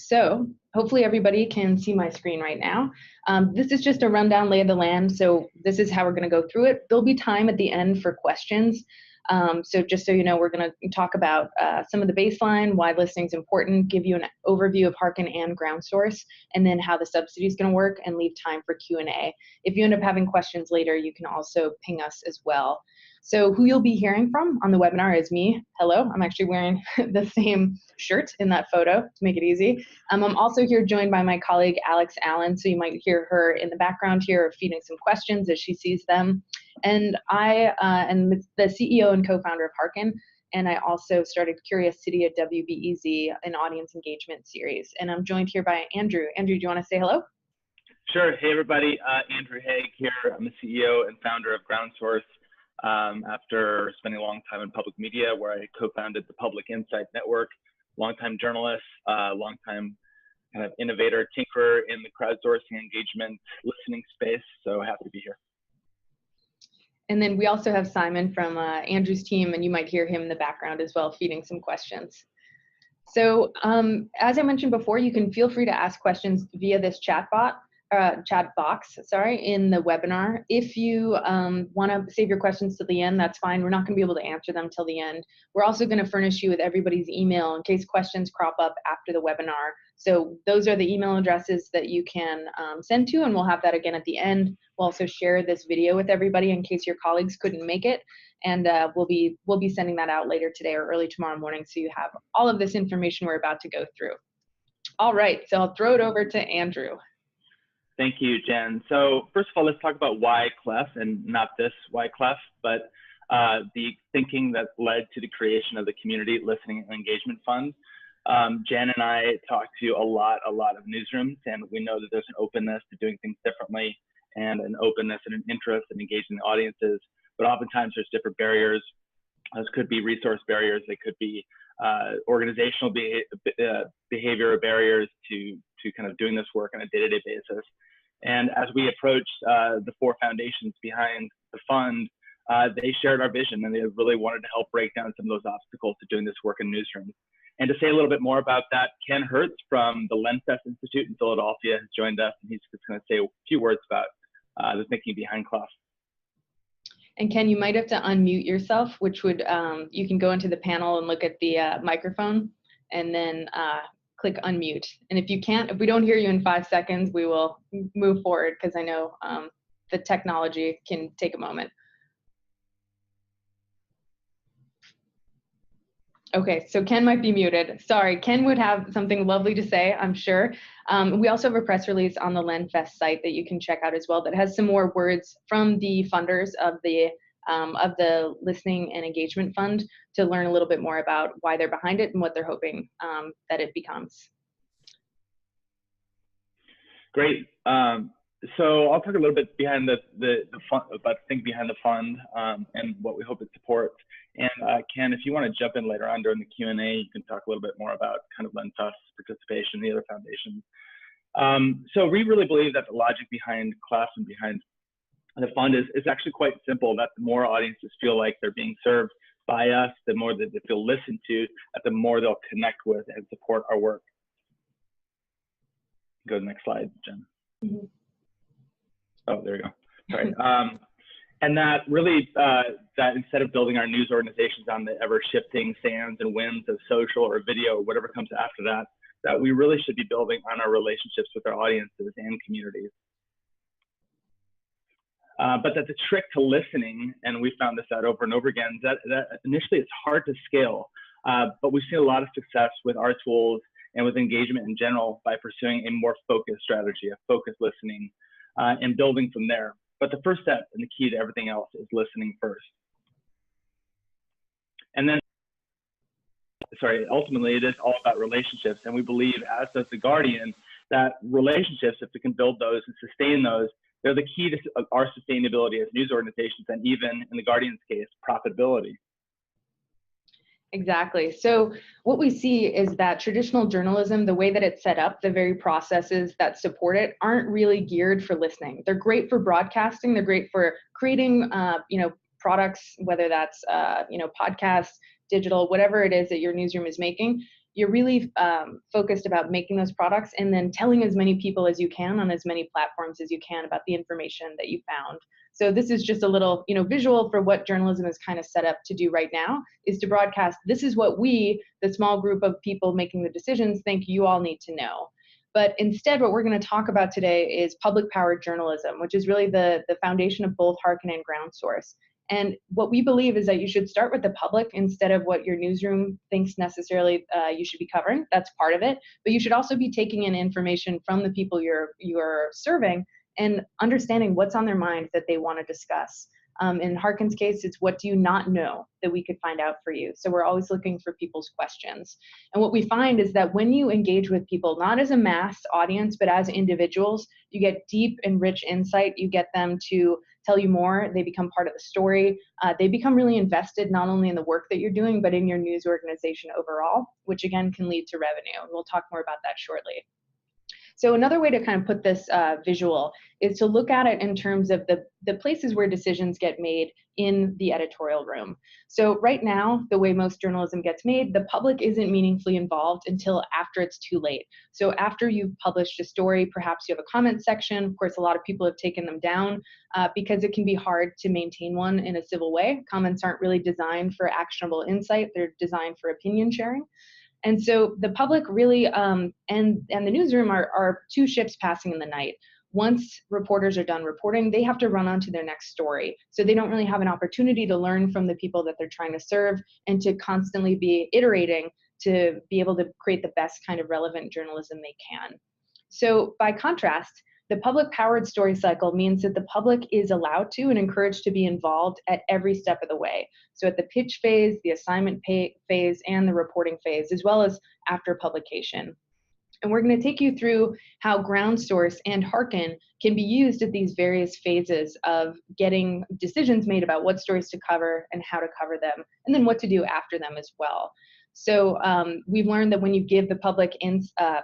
So hopefully everybody can see my screen right now. This is just a rundown lay of the land. So this is how we're going to go through it. There'll be time at the end for questions. So just so you know, we're going to talk about some of the baseline, why listening is important, give you an overview of Hearken and GroundSource, and then how the subsidy is going to work, and leave time for Q&A. If you end up having questions later, you can also ping us as well. So who you'll be hearing from on the webinar is me. Hello, I'm actually wearing the same shirt in that photo to make it easy. I'm also here joined by my colleague, Alex Allen, so you might hear her in the background here feeding some questions as she sees them. And I am the CEO and co-founder of Hearken, and I also started Curious City at WBEZ, an audience engagement series. And I'm joined here by Andrew. Andrew, do you want to say hello? Sure. Hey, everybody. Andrew Haig here. I'm the CEO and founder of GroundSource. After spending a long time in public media, where I co-founded the Public Insight Network, longtime journalist, longtime kind of innovator, tinkerer in the crowdsourcing, engagement, listening space. So happy to be here. And then we also have Simon from Andrew's team, and you might hear him in the background as well, feeding some questions. So as I mentioned before, you can feel free to ask questions via this chat box, in the webinar. If you want to save your questions to the end, that's fine. We're not going to be able to answer them till the end. We're also going to furnish you with everybody's email in case questions crop up after the webinar. So those are the email addresses that you can send to, and we'll have that again at the end. We'll also share this video with everybody in case your colleagues couldn't make it, and we'll be sending that out later today or early tomorrow morning, so you have all of this information we're about to go through. All right, so I'll throw it over to Andrew. Thank you, Jen. So first of all, let's talk about why CLEF, and not this why CLEF, but the thinking that led to the creation of the Community Listening and Engagement Fund. Jen and I talk to a lot of newsrooms, and we know that there's an openness to doing things differently, and an openness and an interest in engaging the audiences. But oftentimes there's different barriers. Those could be resource barriers. They could be organizational behavior barriers to kind of doing this work on a day-to-day basis. And as we approached the four foundations behind the fund, they shared our vision, and they really wanted to help break down some of those obstacles to doing this work in newsrooms. And to say a little bit more about that, Ken Hertz from the Lenfest Institute in Philadelphia has joined us, and he's just going to say a few words about the thinking behind CLEF. And Ken, you might have to unmute yourself, which would, you can go into the panel and look at the microphone, and then click unmute. And if you can't, if we don't hear you in 5 seconds, we will move forward, because I know the technology can take a moment. Okay, so Ken might be muted. Sorry, Ken would have something lovely to say, I'm sure. We also have a press release on the Lenfest site that you can check out as well that has some more words from the funders of the Listening and Engagement Fund to learn a little bit more about why they're behind it and what they're hoping that it becomes. Great. So I'll talk a little bit behind the fund, about the thing behind the fund and what we hope it supports. And Ken, if you want to jump in later on during the Q&A, you can talk a little bit more about kind of Lenfest participation, the other foundations. So we really believe that the logic behind CLEF and behind the fund is actually quite simple, that the more audiences feel like they're being served by us, the more that they feel listened to, that the more they'll connect with and support our work. Go to the next slide, Jen. Mm-hmm. Oh, there you go. Sorry. And that really, that instead of building our news organizations on the ever-shifting sands and winds of social or video or whatever comes after that, that we really should be building on our relationships with our audiences and communities. But that the trick to listening, and we found this out over and over again, that initially it's hard to scale, but we've seen a lot of success with our tools and with engagement in general by pursuing a more focused strategy, a focused listening, and building from there. But the first step and the key to everything else is listening first. And then, ultimately it is all about relationships. And we believe, as does The Guardian, that relationships, if we can build those and sustain those, they're the key to our sustainability as news organizations, and even in The Guardian's case, profitability. Exactly. So what we see is that traditional journalism, the way that it's set up, the very processes that support it, aren't really geared for listening. They're great for broadcasting. They're great for creating, products, whether that's, podcasts, digital, whatever it is that your newsroom is making. you're really focused about making those products and then telling as many people as you can on as many platforms as you can about the information that you found. So this is just a little, visual for what journalism is kind of set up to do right now, is to broadcast, this is what we, the small group of people making the decisions, think you all need to know. But instead, what we're going to talk about today is public-powered journalism, which is really the foundation of both Hearken and GroundSource. And what we believe is that you should start with the public instead of what your newsroom thinks necessarily you should be covering. That's part of it. But you should also be taking in information from the people you're serving and understanding what's on their mind that they want to discuss. In Hearken's case, it's what do you not know that we could find out for you. So we're always looking for people's questions. And what we find is that when you engage with people, not as a mass audience, but as individuals, you get deep and rich insight. You get them to tell you more. They become part of the story. They become really invested not only in the work that you're doing, but in your news organization overall, which again can lead to revenue. And we'll talk more about that shortly. So another way to kind of put this visual is to look at it in terms of the places where decisions get made in the editorial room. So right now, the way most journalism gets made, the public isn't meaningfully involved until after it's too late. So after you've published a story, perhaps you have a comment section. Of course, a lot of people have taken them down because it can be hard to maintain one in a civil way. Comments aren't really designed for actionable insight. They're designed for opinion sharing. And so the public really and the newsroom are two ships passing in the night. Once reporters are done reporting, they have to run on to their next story. So they don't really have an opportunity to learn from the people that they're trying to serve and to constantly be iterating to be able to create the best kind of relevant journalism they can. So by contrast, the public-powered story cycle means that the public is allowed to and encouraged to be involved at every step of the way. So at the pitch phase, the assignment phase, and the reporting phase, as well as after publication. And we're going to take you through how GroundSource and Hearken can be used at these various phases of getting decisions made about what stories to cover and how to cover them, and then what to do after them as well. So we've learned that when you give the public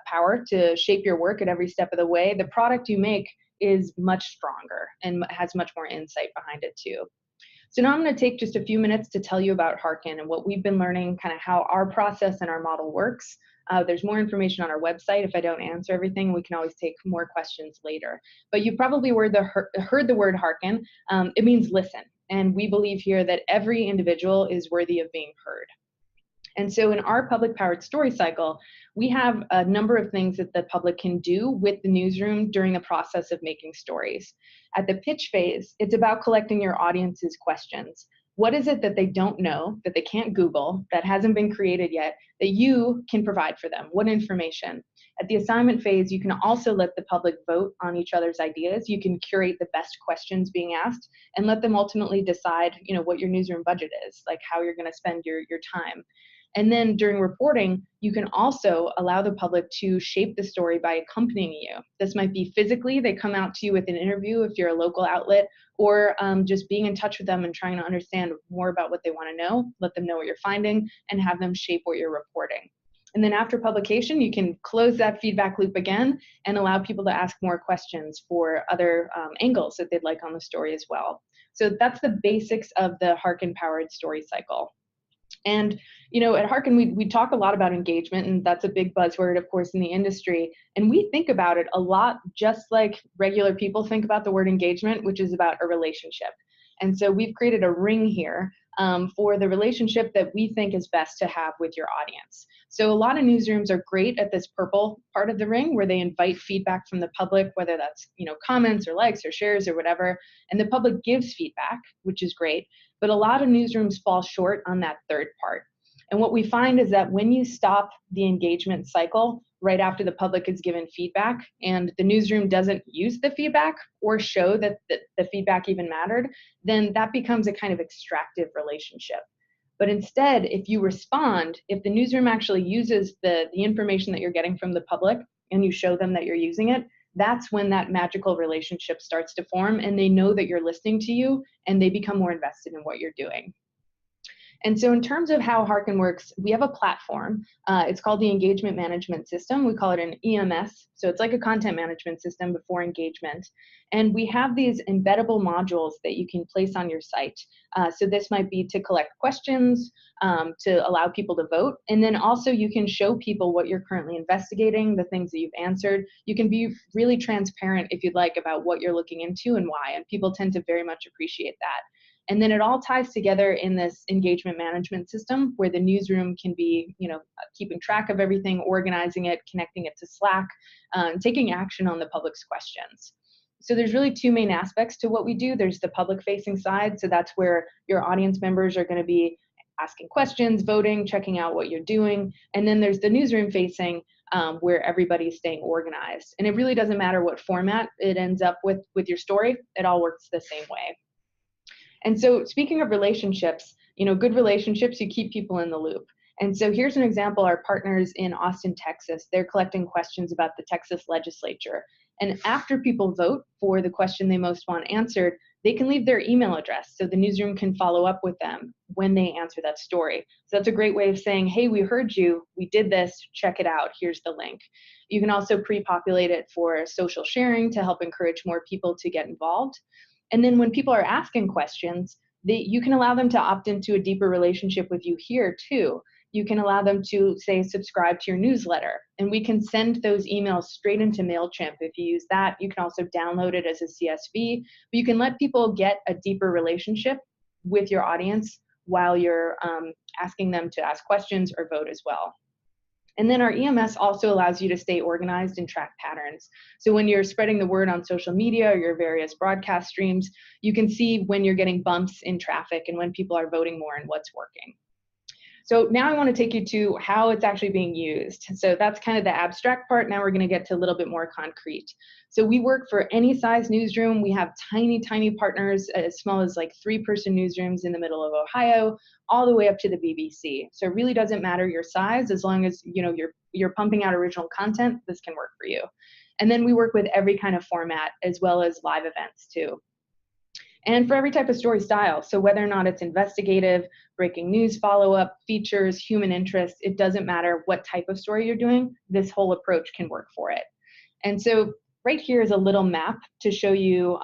power to shape your work at every step of the way, the product you make is much stronger and has much more insight behind it too. So now I'm going to take just a few minutes to tell you about Hearken and what we've been learning, kind of how our process and our model works. There's more information on our website. If I don't answer everything, we can always take more questions later. But you probably heard the word Hearken. It means listen. And we believe here that every individual is worthy of being heard. And so in our public-powered story cycle, we have a number of things that the public can do with the newsroom during the process of making stories. At the pitch phase, it's about collecting your audience's questions. What is it that they don't know, that they can't Google, that hasn't been created yet, that you can provide for them? What information? At the assignment phase, you can also let the public vote on each other's ideas. You can curate the best questions being asked and let them ultimately decide, what your newsroom budget is, like how you're going to spend your time. And then during reporting, you can also allow the public to shape the story by accompanying you. This might be physically, they come out to you with an interview if you're a local outlet, or just being in touch with them and trying to understand more about what they want to know, let them know what you're finding, and have them shape what you're reporting. And then after publication, you can close that feedback loop again and allow people to ask more questions for other angles that they'd like on the story as well. So that's the basics of the Hearken-powered story cycle. And, at Hearken, we talk a lot about engagement, and that's a big buzzword, of course, in the industry. And we think about it a lot just like regular people think about the word engagement, which is about a relationship. And so we've created a ring here for the relationship that we think is best to have with your audience. So a lot of newsrooms are great at this purple part of the ring where they invite feedback from the public, whether that's comments or likes or shares or whatever, and the public gives feedback, which is great. But a lot of newsrooms fall short on that third part. And what we find is that when you stop the engagement cycle right after the public is given feedback and the newsroom doesn't use the feedback or show that the feedback even mattered, then that becomes a kind of extractive relationship. But instead, if you respond, if the newsroom actually uses the information that you're getting from the public and you show them that you're using it, that's when that magical relationship starts to form and they know that you're listening to you and they become more invested in what you're doing. And so in terms of how Hearken works, we have a platform. It's called the Engagement Management System. We call it an EMS. So it's like a content management system before engagement. And we have these embeddable modules that you can place on your site. So this might be to collect questions, to allow people to vote. And then also you can show people what you're currently investigating, the things that you've answered. You can be really transparent if you'd like about what you're looking into and why. And people tend to very much appreciate that. And then it all ties together in this engagement management system where the newsroom can be, keeping track of everything, organizing it, connecting it to Slack, taking action on the public's questions. So there's really two main aspects to what we do. There's the public-facing side. So that's where your audience members are going to be asking questions, voting, checking out what you're doing. And then there's the newsroom-facing, where everybody's staying organized. And it really doesn't matter what format it ends up with your story. It all works the same way. And so speaking of relationships, good relationships, you keep people in the loop. And so here's an example, our partners in Austin, Texas, they're collecting questions about the Texas legislature. And after people vote for the question they most want answered, they can leave their email address so the newsroom can follow up with them when they answer that story. So that's a great way of saying, hey, we heard you, we did this, check it out, here's the link. You can also pre-populate it for social sharing to help encourage more people to get involved. And then when people are asking questions, you can allow them to opt into a deeper relationship with you here too. You can allow them to say, subscribe to your newsletter, and we can send those emails straight into MailChimp. If you use that, you can also download it as a CSV, but you can let people get a deeper relationship with your audience while you're asking them to ask questions or vote as well. And then our EMS also allows you to stay organized and track patterns. So when you're spreading the word on social media or your various broadcast streams, you can see when you're getting bumps in traffic and when people are voting more and what's working. So now I want to take you to how it's actually being used. So that's kind of the abstract part. Now we're going to get to a little bit more concrete. So we work for any size newsroom. We have tiny, tiny partners as small as like 3-person newsrooms in the middle of Ohio, all the way up to the BBC. So it really doesn't matter your size, as long as you're pumping out original content, this can work for you. And then we work with every kind of format as well as live events too. And for every type of story style, so whether or not it's investigative, breaking news follow-up, features, human interest, it doesn't matter what type of story you're doing, this whole approach can work for it. And so right here is a little map to show you,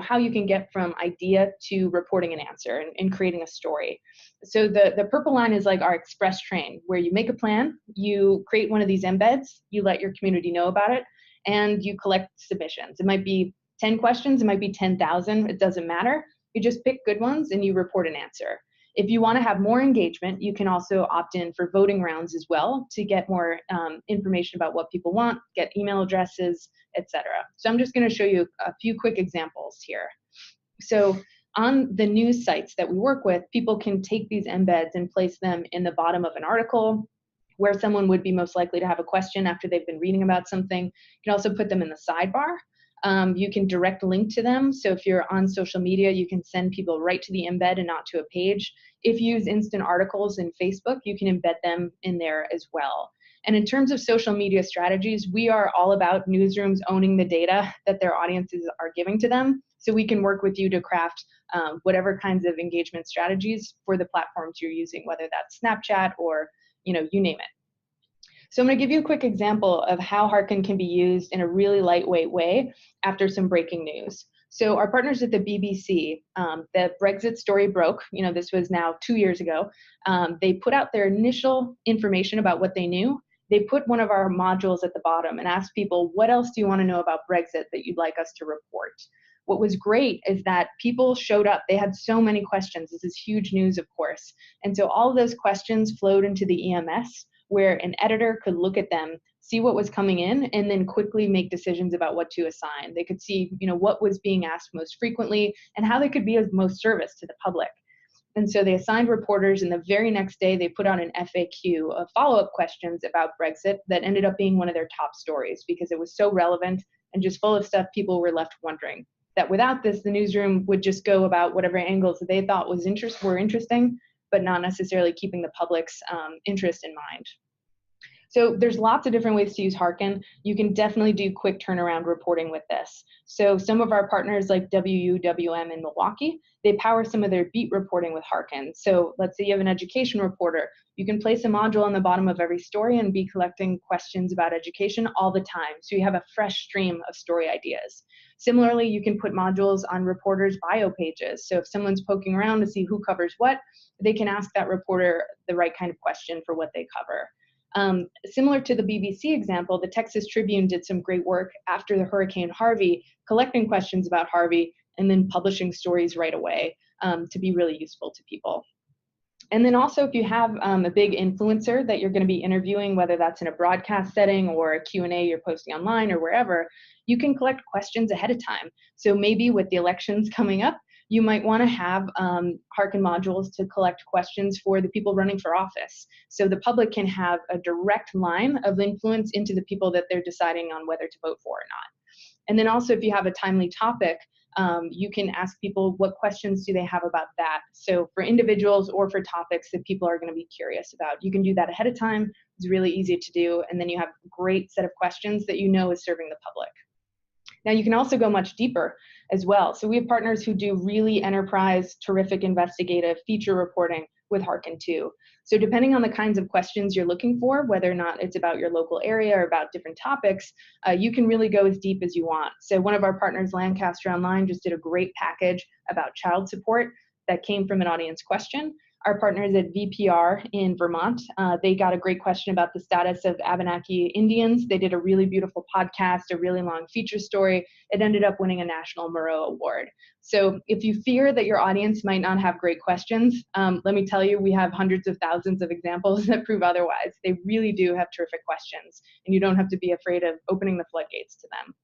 how you can get from idea to reporting an answer and creating a story. So the purple line is like our express train, where you make a plan, you create one of these embeds, you let your community know about it, and you collect submissions. It might be 10 questions, it might be 10,000, it doesn't matter. You just pick good ones and you report an answer. If you want to have more engagement, you can also opt in for voting rounds as well to get more information about what people want, get email addresses, etc. So I'm just going to show you a few quick examples here. So on the news sites that we work with, people can take these embeds and place them in the bottom of an article where someone would be most likely to have a question after they've been reading about something. You can also put them in the sidebar. You can direct link to them. So if you're on social media, you can send people right to the embed and not to a page. If you use instant articles in Facebook, you can embed them in there as well. And in terms of social media strategies, we are all about newsrooms owning the data that their audiences are giving to them. So we can work with you to craft whatever kinds of engagement strategies for the platforms you're using, whether that's Snapchat or you name it. So I'm going to give you a quick example of how Hearken can be used in a really lightweight way after some breaking news. So our partners at the BBC, the Brexit story broke, this was now 2 years ago. They put out their initial information about what they knew. They put one of our modules at the bottom and asked people, what else do you want to know about Brexit that you'd like us to report? What was great is that people showed up. They had so many questions. This is huge news, of course. And so all of those questions flowed into the EMS, where an editor could look at them, see what was coming in, and then quickly make decisions about what to assign. They could see, what was being asked most frequently and how they could be of most service to the public. And so they assigned reporters, and the very next day they put out an FAQ of follow-up questions about Brexit that ended up being one of their top stories because it was so relevant and just full of stuff people were left wondering. That without this, the newsroom would just go about whatever angles that they thought were interesting, but not necessarily keeping the public's interest in mind. So there's lots of different ways to use Hearken. You can definitely do quick turnaround reporting with this. So some of our partners like WUWM in Milwaukee, they power some of their beat reporting with Hearken. So let's say you have an education reporter, you can place a module on the bottom of every story and be collecting questions about education all the time. So you have a fresh stream of story ideas. Similarly, you can put modules on reporters' bio pages. So if someone's poking around to see who covers what, they can ask that reporter the right kind of question for what they cover. Similar to the BBC example, the Texas Tribune did some great work after the Hurricane Harvey, collecting questions about Harvey and then publishing stories right away to be really useful to people. And then also if you have a big influencer that you're going to be interviewing, whether that's in a broadcast setting or a Q&A you're posting online or wherever, you can collect questions ahead of time. So maybe with the elections coming up, you might want to have Hearken modules to collect questions for the people running for office. So the public can have a direct line of influence into the people that they're deciding on whether to vote for or not. And then also if you have a timely topic, you can ask people what questions do they have about that. So for individuals or for topics that people are going to be curious about, you can do that ahead of time. It's really easy to do. And then you have a great set of questions that you know is serving the public. Now you can also go much deeper as well. So we have partners who do really enterprise, terrific investigative feature reporting with Hearken too. So depending on the kinds of questions you're looking for, whether or not it's about your local area or about different topics, you can really go as deep as you want. So one of our partners, Lancaster Online, just did a great package about child support that came from an audience question. Our partners at VPR in Vermont, they got a great question about the status of Abenaki Indians. They did a really beautiful podcast, a really long feature story. It ended up winning a National Moreau Award. So if you fear that your audience might not have great questions, let me tell you, we have hundreds of thousands of examples that prove otherwise. They really do have terrific questions, and you don't have to be afraid of opening the floodgates to them.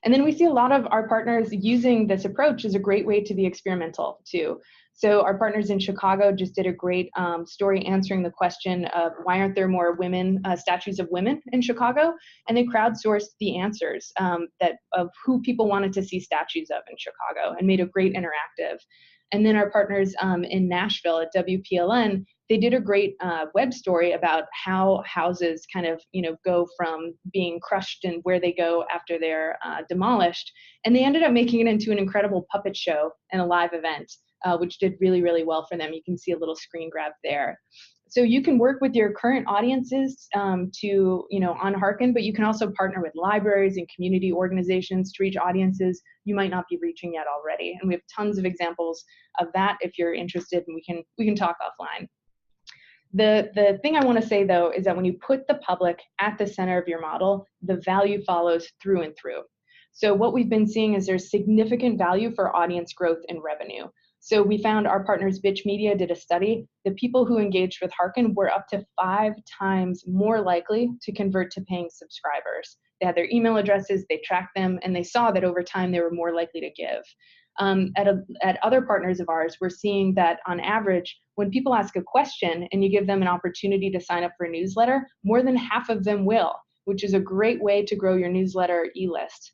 And then we see a lot of our partners using this approach as a great way to be experimental too. So our partners in Chicago just did a great story answering the question of why aren't there more women, statues of women in Chicago? And they crowdsourced the answers of who people wanted to see statues of in Chicago and made a great interactive. And then our partners in Nashville at WPLN, they did a great web story about how houses kind of, go from being crushed and where they go after they're demolished. And they ended up making it into an incredible puppet show and a live event, which did really, really well for them. You can see a little screen grab there. So you can work with your current audiences on Hearken, but you can also partner with libraries and community organizations to reach audiences you might not be reaching yet already. And we have tons of examples of that if you're interested, and we can talk offline. The thing I want to say though is that when you put the public at the center of your model, the value follows through and through. So what we've been seeing is there's significant value for audience growth and revenue. So we found our partners, Bitch Media, did a study. The people who engaged with Hearken were up to 5 times more likely to convert to paying subscribers. They had their email addresses, they tracked them, and they saw that over time they were more likely to give. At other partners of ours, we're seeing that on average, when people ask a question and you give them an opportunity to sign up for a newsletter, more than half of them will, which is a great way to grow your newsletter e-list.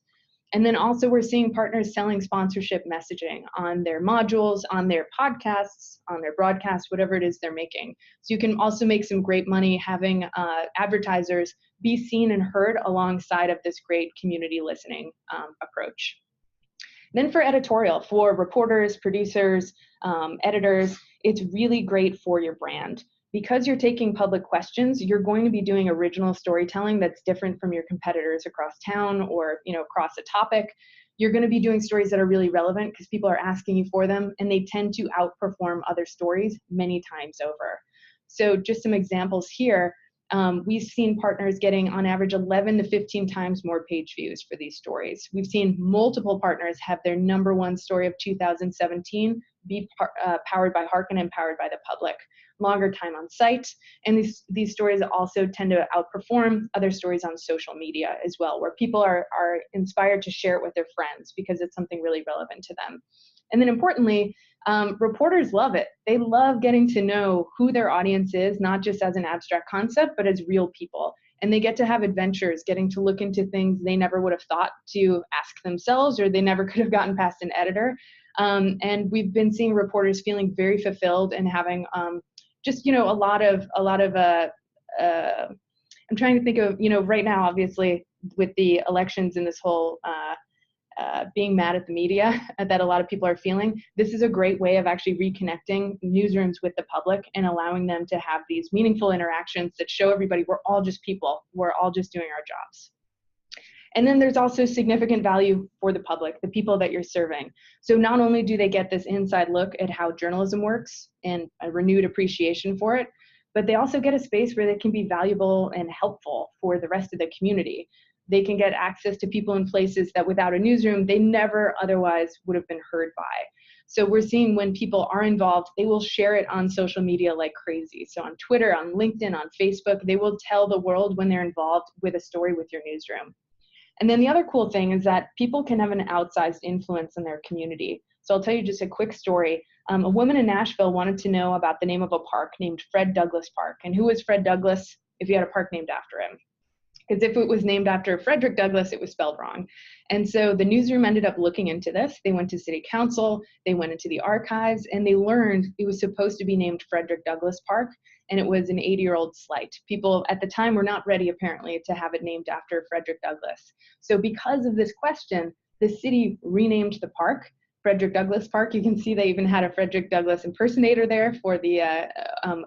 And then also we're seeing partners selling sponsorship messaging on their modules, on their podcasts, on their broadcasts, whatever it is they're making. So you can also make some great money having advertisers be seen and heard alongside of this great community listening approach. Then for editorial, for reporters, producers, editors, it's really great for your brand. Because you're taking public questions, you're going to be doing original storytelling that's different from your competitors across town or across a topic. You're going to be doing stories that are really relevant because people are asking you for them, and they tend to outperform other stories many times over. So just some examples here. We've seen partners getting on average 11 to 15 times more page views for these stories. We've seen multiple partners have their #1 story of 2017 be powered by Hearken and powered by the public. Longer time on site, and these stories also tend to outperform other stories on social media as well, where people are inspired to share it with their friends because it's something really relevant to them. And then importantly, reporters love it. They love getting to know who their audience is, not just as an abstract concept, but as real people. And they get to have adventures, getting to look into things they never would have thought to ask themselves, or they never could have gotten past an editor. And we've been seeing reporters feeling very fulfilled and having just a lot of I'm trying to think of, right now, obviously, with the elections and this whole being mad at the media that a lot of people are feeling, this is a great way of actually reconnecting newsrooms with the public and allowing them to have these meaningful interactions that show everybody we're all just people, we're all just doing our jobs. And then there's also significant value for the public, the people that you're serving. So not only do they get this inside look at how journalism works and a renewed appreciation for it, but they also get a space where they can be valuable and helpful for the rest of the community. They can get access to people in places that without a newsroom, they never otherwise would have been heard by. So we're seeing when people are involved, they will share it on social media like crazy. So on Twitter, on LinkedIn, on Facebook, they will tell the world when they're involved with a story with your newsroom. And then the other cool thing is that people can have an outsized influence in their community. So I'll tell you just a quick story. A woman in Nashville wanted to know about the name of a park named Fred Douglass Park. And who was Fred Douglass if you had a park named after him? Because if it was named after Frederick Douglass, it was spelled wrong. And so the newsroom ended up looking into this. They went to city council, they went into the archives, and they learned it was supposed to be named Frederick Douglass Park, and it was an 80-year-old slight. People at the time were not ready, apparently, to have it named after Frederick Douglass. So because of this question, the city renamed the park Frederick Douglass Park. You can see they even had a Frederick Douglass impersonator there for the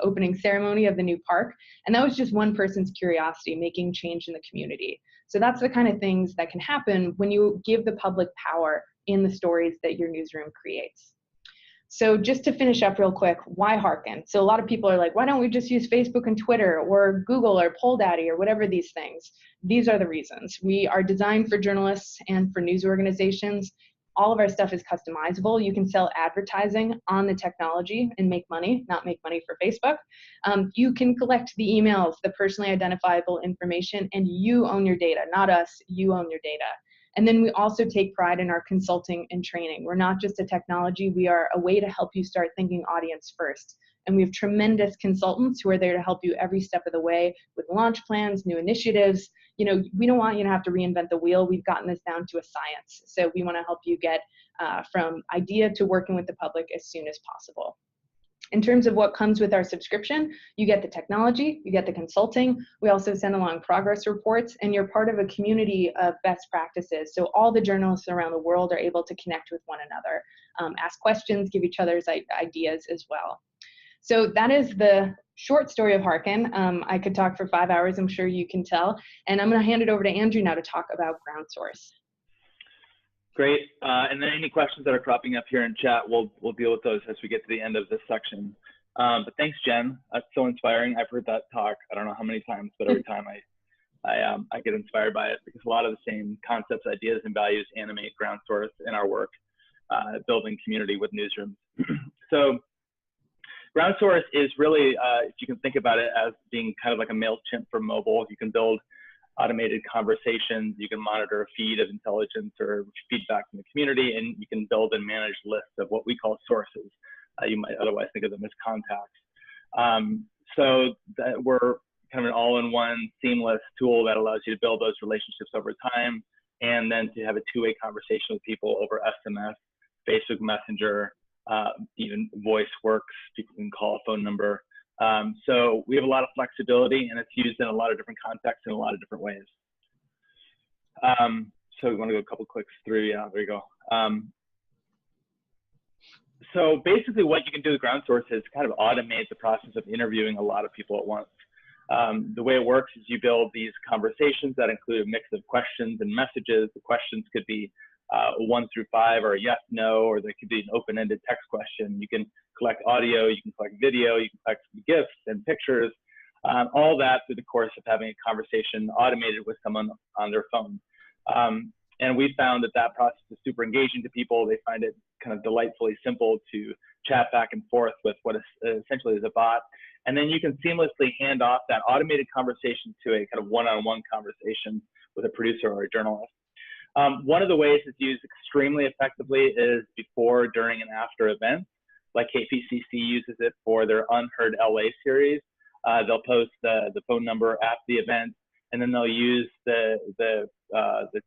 opening ceremony of the new park. And that was just one person's curiosity, making change in the community. So that's the kind of things that can happen when you give the public power in the stories that your newsroom creates. So just to finish up real quick, why Hearken? So a lot of people are like, why don't we just use Facebook and Twitter or Google or PollDaddy or whatever these things? These are the reasons. We are designed for journalists and for news organizations. All of our stuff is customizable. You can sell advertising on the technology and make money, not make money for Facebook. You can collect the emails, the personally identifiable information, and you own your data, not us, you own your data. And then we also take pride in our consulting and training. We're not just a technology, we are a way to help you start thinking audience first. And we have tremendous consultants who are there to help you every step of the way with launch plans, new initiatives. We don't want you to have to reinvent the wheel. We've gotten this down to a science. So we want to help you get from idea to working with the public as soon as possible. In terms of what comes with our subscription, you get the technology, you get the consulting. We also send along progress reports, and you're part of a community of best practices. So all the journalists around the world are able to connect with one another, ask questions, give each other's ideas as well. So that is the short story of Hearken. I could talk for 5 hours, I'm sure you can tell. And I'm going to hand it over to Andrew now to talk about GroundSource. Great. And then any questions that are cropping up here in chat, we'll deal with those as we get to the end of this section. But thanks, Jen. That's so inspiring. I've heard that talk I don't know how many times, but every time I get inspired by it, because a lot of the same concepts, ideas, and values animate GroundSource in our work, building community with newsrooms. So GroundSource is really, if you can think about it as being kind of like a MailChimp for mobile. You can build automated conversations, you can monitor a feed of intelligence or feedback from the community, and you can build and manage lists of what we call sources. You might otherwise think of them as contacts. So that we're kind of an all-in-one seamless tool that allows you to build those relationships over time, and then to have a two-way conversation with people over SMS, Facebook Messenger, even voice works. People can call a phone number. So we have a lot of flexibility, and it's used in a lot of different contexts in a lot of different ways. So we want to go a couple clicks through. Yeah, there you go. So basically what you can do with GroundSource is kind of automate the process of interviewing a lot of people at once. The way it works is you build these conversations that include a mix of questions and messages. The questions could be 1 through 5 or yes, no, or there could be an open-ended text question. You can collect audio, you can collect video, you can collect GIFs and pictures, all that through the course of having a conversation automated with someone on their phone. And we found that that process is super engaging to people. They find it kind of delightfully simple to chat back and forth with what essentially is a bot. And then you can seamlessly hand off that automated conversation to a kind of one-on-one conversation with a producer or a journalist. One of the ways it's used extremely effectively is before, during, and after events. Like KPCC uses it for their Unheard LA series. They'll post the phone number at the event, and then they'll use the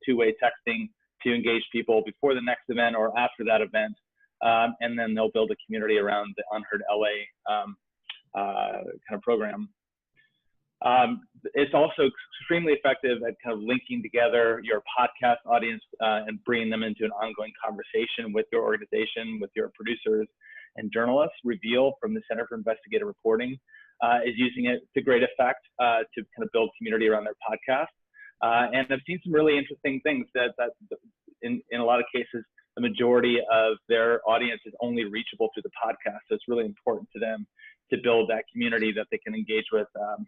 two-way texting to engage people before the next event or after that event. And then they'll build a community around the Unheard LA kind of program. It's also extremely effective at kind of linking together your podcast audience and bringing them into an ongoing conversation with your organization, with your producers and journalists. Reveal from the Center for Investigative Reporting is using it to great effect to kind of build community around their podcast. And I've seen some really interesting things that in a lot of cases, the majority of their audience is only reachable through the podcast. So it's really important to them to build that community that they can engage with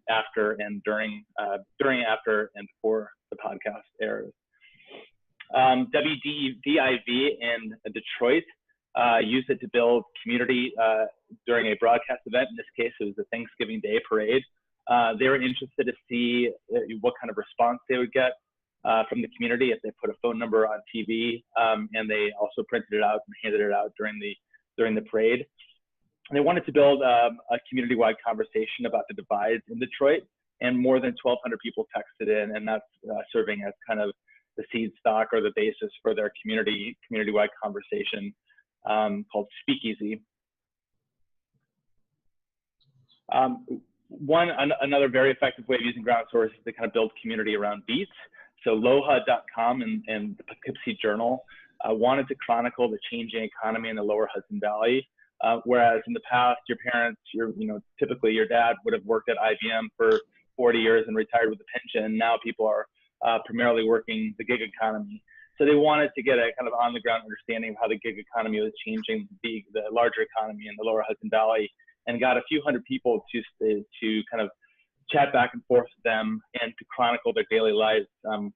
after and during, after, and before the podcast airs. WDIV in Detroit used it to build community during a broadcast event. In this case, it was the Thanksgiving Day parade. They were interested to see what kind of response they would get from the community if they put a phone number on TV, and they also printed it out and handed it out during the parade. And they wanted to build a community-wide conversation about the divides in Detroit, and more than 1,200 people texted in, and that's serving as kind of the seed stock or the basis for their community-wide conversation called Speakeasy. Another very effective way of using GroundSource is to kind of build community around beats. So LOHA.com and the Poughkeepsie Journal wanted to chronicle the changing economy in the Lower Hudson Valley. Whereas in the past, your parents, typically your dad would have worked at IBM for 40 years and retired with a pension. Now people are primarily working the gig economy. So they wanted to get a kind of on-the-ground understanding of how the gig economy was changing the larger economy in the Lower Hudson Valley, and got a few hundred people to kind of chat back and forth with them and to chronicle their daily lives, kind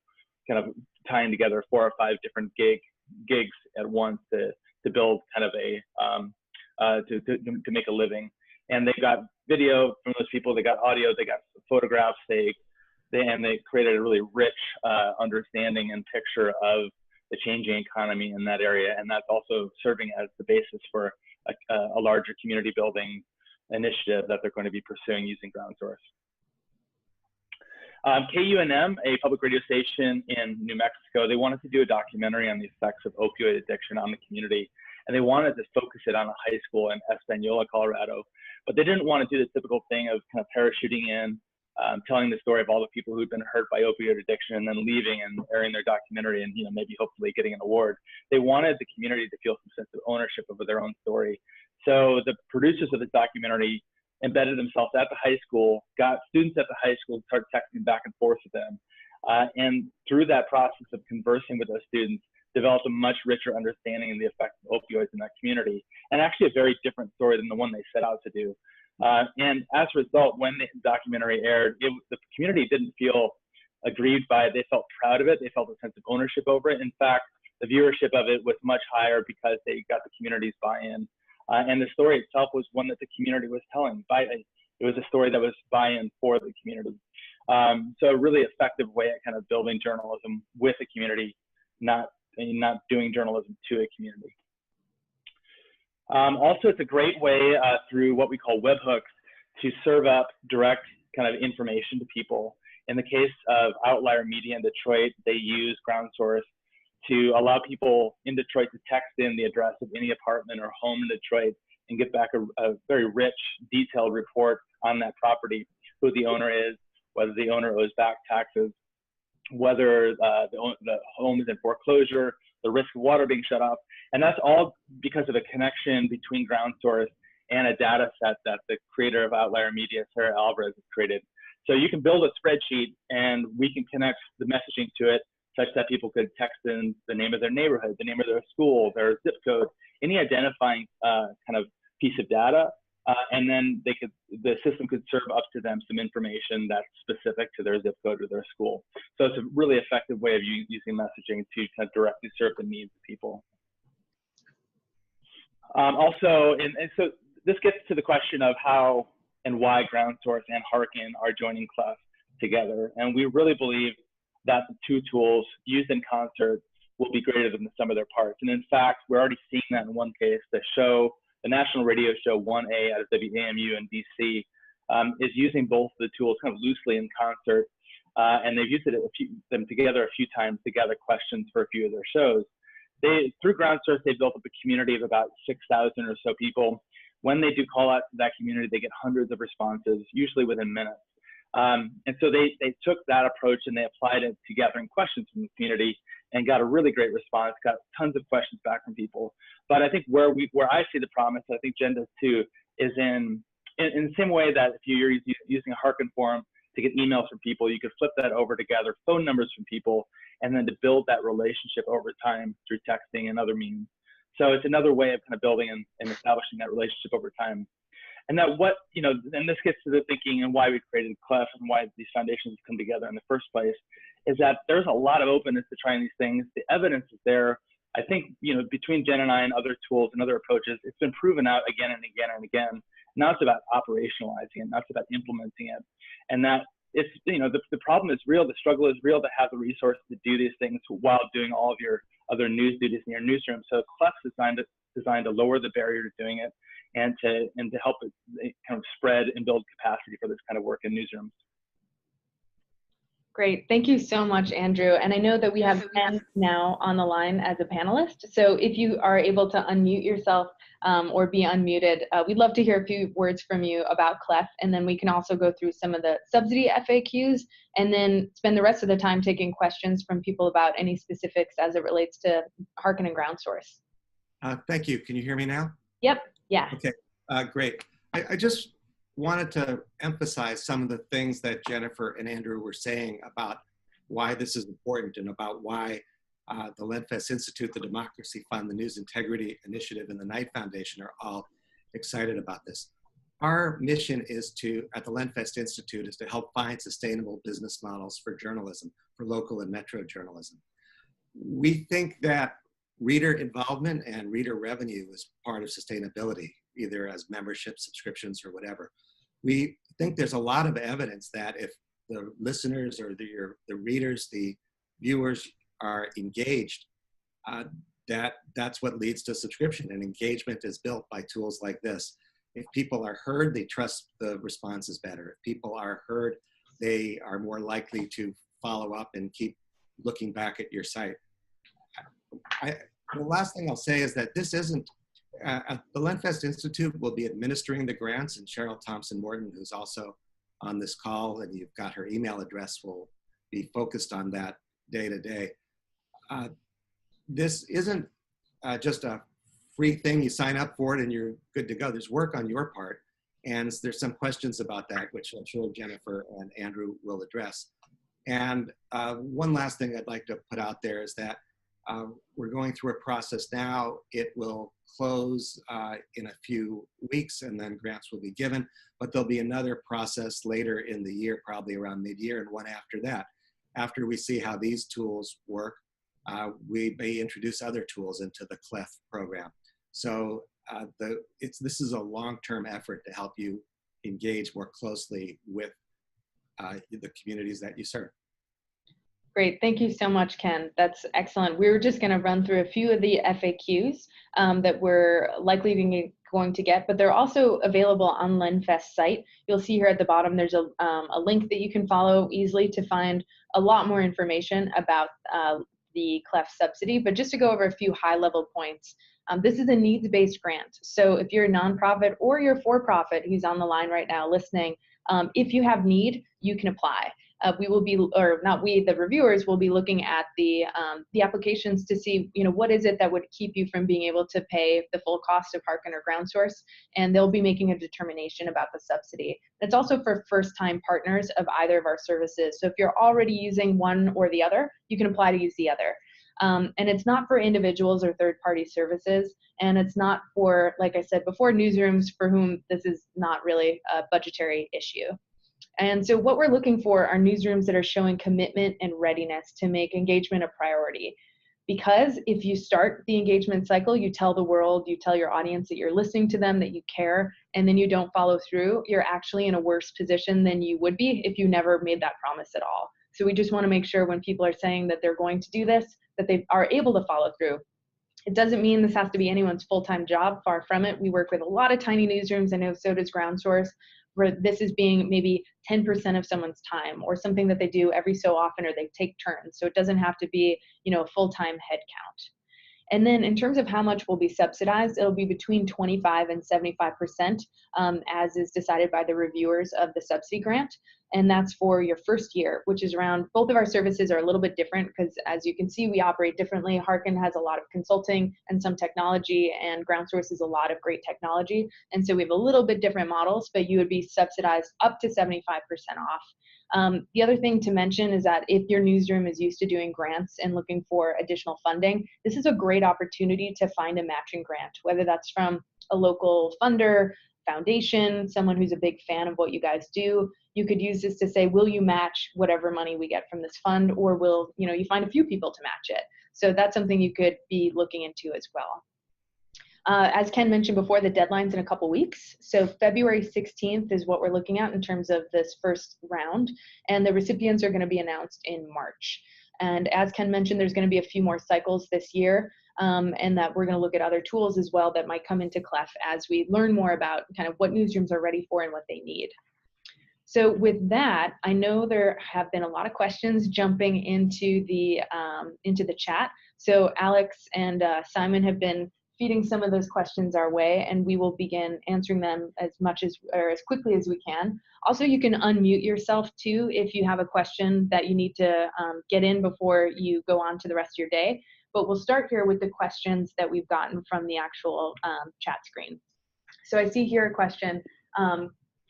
of tying together 4 or 5 different gigs at once to build kind of a to make a living. And they got video from those people, they got audio, they got photographs, they created a really rich understanding and picture of the changing economy in that area. And that's also serving as the basis for a larger community building initiative that they're going to be pursuing using GroundSource. KUNM, a public radio station in New Mexico, they wanted to do a documentary on the effects of opioid addiction on the community. And they wanted to focus it on a high school in Espanola, Colorado. But they didn't want to do the typical thing of kind of parachuting in, telling the story of all the people who'd been hurt by opioid addiction and then leaving and airing their documentary and maybe hopefully getting an award. They wanted the community to feel some sense of ownership over their own story. So the producers of this documentary embedded themselves at the high school, got students at the high school to start texting back and forth with them. And through that process of conversing with those students, developed a much richer understanding of the effects of opioids in that community, and actually a very different story than the one they set out to do. And as a result, when the documentary aired, the community didn't feel aggrieved by it. They felt proud of it. They felt a sense of ownership over it. In fact, the viewership of it was much higher because they got the community's buy-in. And the story itself was one that the community was telling. It was a story that was buy-in for the community. So a really effective way at kind of building journalism with a community, not doing journalism to a community. Also, it's a great way through what we call webhooks to serve up direct kind of information to people. In the case of Outlier Media in Detroit, they use GroundSource to allow people in Detroit to text in the address of any apartment or home in Detroit and get back a very rich, detailed report on that property, who the owner is, whether the owner owes back taxes, whether the home is in foreclosure, the risk of water being shut off. And that's all because of a connection between GroundSource and a data set that the creator of Outlier Media, Sarah Alvarez, has created. So you can build a spreadsheet and we can connect the messaging to it such that people could text in the name of their neighborhood, the name of their school, their zip code, any identifying kind of piece of data. And then the system could serve up to them some information that's specific to their zip code or their school. So it's a really effective way of using messaging to kind of directly serve the needs of people. Also, so this gets to the question of how and why GroundSource and Hearken are joining CLEF together. And we really believe that the two tools used in concert will be greater than the sum of their parts. And in fact, we're already seeing that in one case. The national radio show 1A out of WAMU in DC is using both the tools kind of loosely in concert. And they've used them together a few times to gather questions for a few of their shows. Through GroundSource, they've built up a community of about 6,000 or so people. When they do call out to that community, they get hundreds of responses, usually within minutes. And so they took that approach and they applied it to gathering questions from the community and got a really great response, got tons of questions back from people. But I think where I see the promise, I think Jen does too, is in the same way that if you're using a Hearken forum to get emails from people, you could flip that over to gather phone numbers from people and then to build that relationship over time through texting and other means. So it's another way of kind of building and establishing that relationship over time. And that and this gets to the thinking and why we created CLEF and why these foundations come together in the first place, is that there's a lot of openness to trying these things. The evidence is there. I think, between Jen and I and other tools and other approaches, it's been proven out again and again and again. Now it's about operationalizing it, now it's about implementing it. And that it's, the problem is real, the struggle is real to have the resources to do these things while doing all of your other news duties in your newsroom. So CLEF is designed to lower the barrier to doing it and to help it kind of spread and build capacity for this kind of work in newsrooms. Great, thank you so much, Andrew. And I know that we have Ken now on the line as a panelist. So if you are able to unmute yourself or be unmuted, we'd love to hear a few words from you about CLEF, and then we can also go through some of the Subsidy FAQs and then spend the rest of the time taking questions from people about any specifics as it relates to Hearken and GroundSource. Thank you. Can you hear me now? Yep, yeah. Okay, great. I just wanted to emphasize some of the things that Jennifer and Andrew were saying about why this is important and about why the Lenfest Institute, the Democracy Fund, the News Integrity Initiative, and the Knight Foundation are all excited about this. Our mission is at the Lenfest Institute, is to help find sustainable business models for journalism, for local and metro journalism. We think that reader involvement and reader revenue is part of sustainability, either as membership, subscriptions, or whatever. We think there's a lot of evidence that if the listeners or the readers, the viewers are engaged, that's what leads to subscription, and engagement is built by tools like this. If people are heard, they trust the responses better. If people are heard, they are more likely to follow up and keep looking back at your site. The last thing I'll say is that this isn't, the Lenfest Institute will be administering the grants, and Cheryl Thompson-Morton, who's also on this call, and you've got her email address, will be focused on that day to day. This isn't just a free thing, you sign up for it and you're good to go. There's work on your part, and there's some questions about that, which I'm sure Jennifer and Andrew will address. And one last thing I'd like to put out there is that we're going through a process now. It will close in a few weeks, and then grants will be given, but there'll be another process later in the year, probably around mid-year, and one after that. After we see how these tools work, we may introduce other tools into the CLEF program. So this is a long-term effort to help you engage more closely with the communities that you serve. Great, thank you so much, Ken. That's excellent. We were just going to run through a few of the FAQs that we're likely going to get, but they're also available on Lenfest's site. You'll see here at the bottom, there's a link that you can follow easily to find a lot more information about the CLEF subsidy. But just to go over a few high-level points, this is a needs-based grant. So if you're a nonprofit or you're for-profit who's on the line right now listening, if you have need, you can apply. We will be, or not we, the reviewers will be looking at the applications to see, what is it that would keep you from being able to pay the full cost of Hearken or GroundSource, and they'll be making a determination about the subsidy. It's also for first-time partners of either of our services. So if you're already using one or the other, you can apply to use the other. And it's not for individuals or third-party services, and it's not for, like I said before, newsrooms for whom this is not really a budgetary issue. And so what we're looking for are newsrooms that are showing commitment and readiness to make engagement a priority. Because if you start the engagement cycle, you tell the world, you tell your audience that you're listening to them, that you care, and then you don't follow through, you're actually in a worse position than you would be if you never made that promise at all. So we just want to make sure when people are saying that they're going to do this, that they are able to follow through. It doesn't mean this has to be anyone's full-time job, far from it. We work with a lot of tiny newsrooms, I know so does GroundSource, where this is being maybe 10% of someone's time or something that they do every so often, or they take turns. So it doesn't have to be, a full-time head count. And then in terms of how much will be subsidized, it'll be between 25 and 75%, as is decided by the reviewers of the subsidy grant. and that's for your first year, which is around, both of our services are a little bit different because as you can see, we operate differently. Hearken has a lot of consulting and some technology, and GroundSource is a lot of great technology. And so we have a little bit different models, but you would be subsidized up to 75% off. The other thing to mention is that if your newsroom is used to doing grants and looking for additional funding, this is a great opportunity to find a matching grant, whether that's from a local funder, foundation, someone who's a big fan of what you guys do. You could use this to say, will you match whatever money we get from this fund, or will you find a few people to match it? So that's something you could be looking into as well. As Ken mentioned before, the deadline's in a couple weeks. So February 16th is what we're looking at in terms of this first round, and the recipients are going to be announced in March. And as Ken mentioned, there's going to be a few more cycles this year, and that we're going to look at other tools as well that might come into CLEF as we learn more about kind of what newsrooms are ready for and what they need. So with that, I know there have been a lot of questions jumping into the chat. So Alex and Simon have been feeding some of those questions our way, and we will begin answering them as quickly as we can. Also, you can unmute yourself too if you have a question that you need to get in before you go on to the rest of your day. But we'll start here with the questions that we've gotten from the actual chat screen. So I see here a question.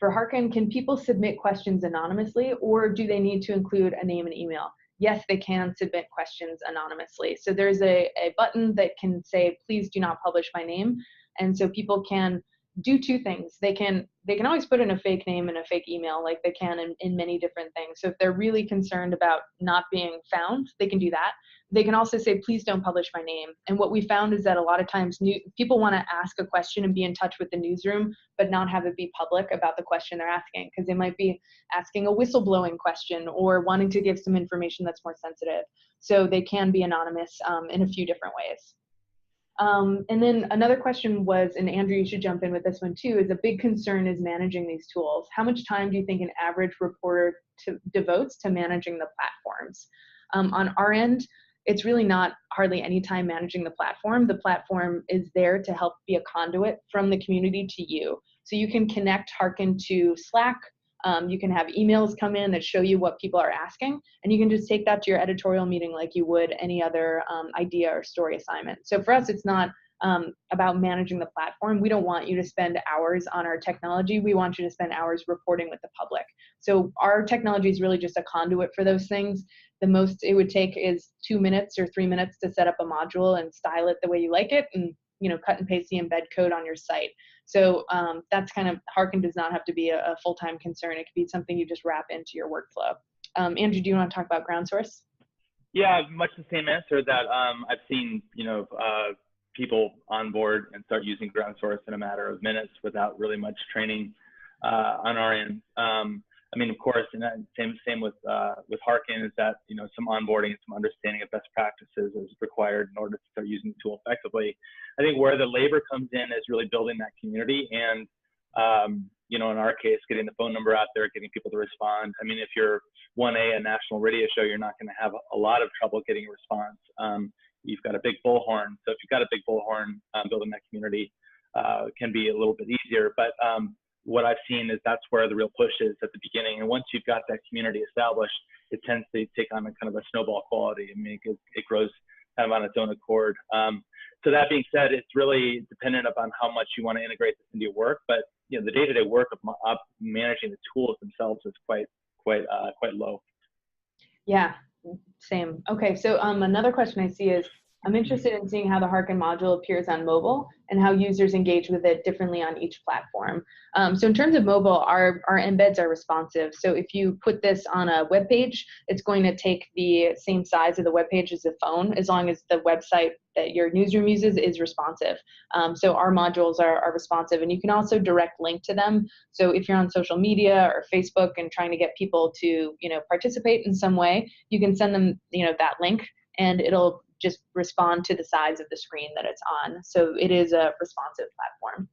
For Hearken, can people submit questions anonymously, or do they need to include a name and email? Yes, they can submit questions anonymously. So there's a button that can say, please do not publish my name. And so people can do two things. They can always put in a fake name and a fake email, like they can in many different things. So if they're really concerned about not being found, they can do that. They can also say, please don't publish my name. And what we found is that a lot of times people want to ask a question and be in touch with the newsroom, but not have it be public about the question they're asking, because they might be asking a whistleblowing question or wanting to give some information that's more sensitive. So they can be anonymous in a few different ways. And then another question was, and Andrew, you should jump in with this one too, is a big concern is managing these tools. How much time do you think an average reporter devotes to managing the platforms? On our end, it's really not hardly any time managing the platform. The platform is there to help be a conduit from the community to you. So you can connect Hearken to Slack. You can have emails come in that show you what people are asking, and you can just take that to your editorial meeting like you would any other idea or story assignment. So for us, it's not about managing the platform. We don't want you to spend hours on our technology. We want you to spend hours reporting with the public. So our technology is really just a conduit for those things. The most it would take is 2 minutes or 3 minutes to set up a module and style it the way you like it, and cut and paste the embed code on your site. So that's kind of, Hearken does not have to be a full-time concern. It could be something you just wrap into your workflow. Andrew, do you want to talk about GroundSource? Yeah, much the same answer that I've seen, people on board and start using GroundSource in a matter of minutes without really much training on our end. I mean, of course, and same with Hearken is that, some onboarding and some understanding of best practices is required in order to start using the tool effectively. I think where the labor comes in is really building that community and, in our case, getting the phone number out there, getting people to respond. I mean, if you're 1A, a national radio show, you're not going to have a lot of trouble getting a response. You've got a big bullhorn. So if you've got a big bullhorn, building that community can be a little bit easier. But what I've seen is that's where the real push is at the beginning. And once you've got that community established, it tends to take on a kind of a snowball quality. I mean, it grows kind of on its own accord. So that being said, it's really dependent upon how much you want to integrate this into your work. But the day-to-day work of managing the tools themselves is quite low. Yeah, same. Okay, so another question I see is, I'm interested in seeing how the Hearken module appears on mobile and how users engage with it differently on each platform. So in terms of mobile, our embeds are responsive. So if you put this on a web page, it's going to take the same size of the web page as the phone, as long as the website that your newsroom uses is responsive. So our modules are responsive, and you can also direct link to them. So if you're on social media or Facebook and trying to get people to participate in some way, you can send them that link, and it'll just respond to the size of the screen that it's on. So it is a responsive platform.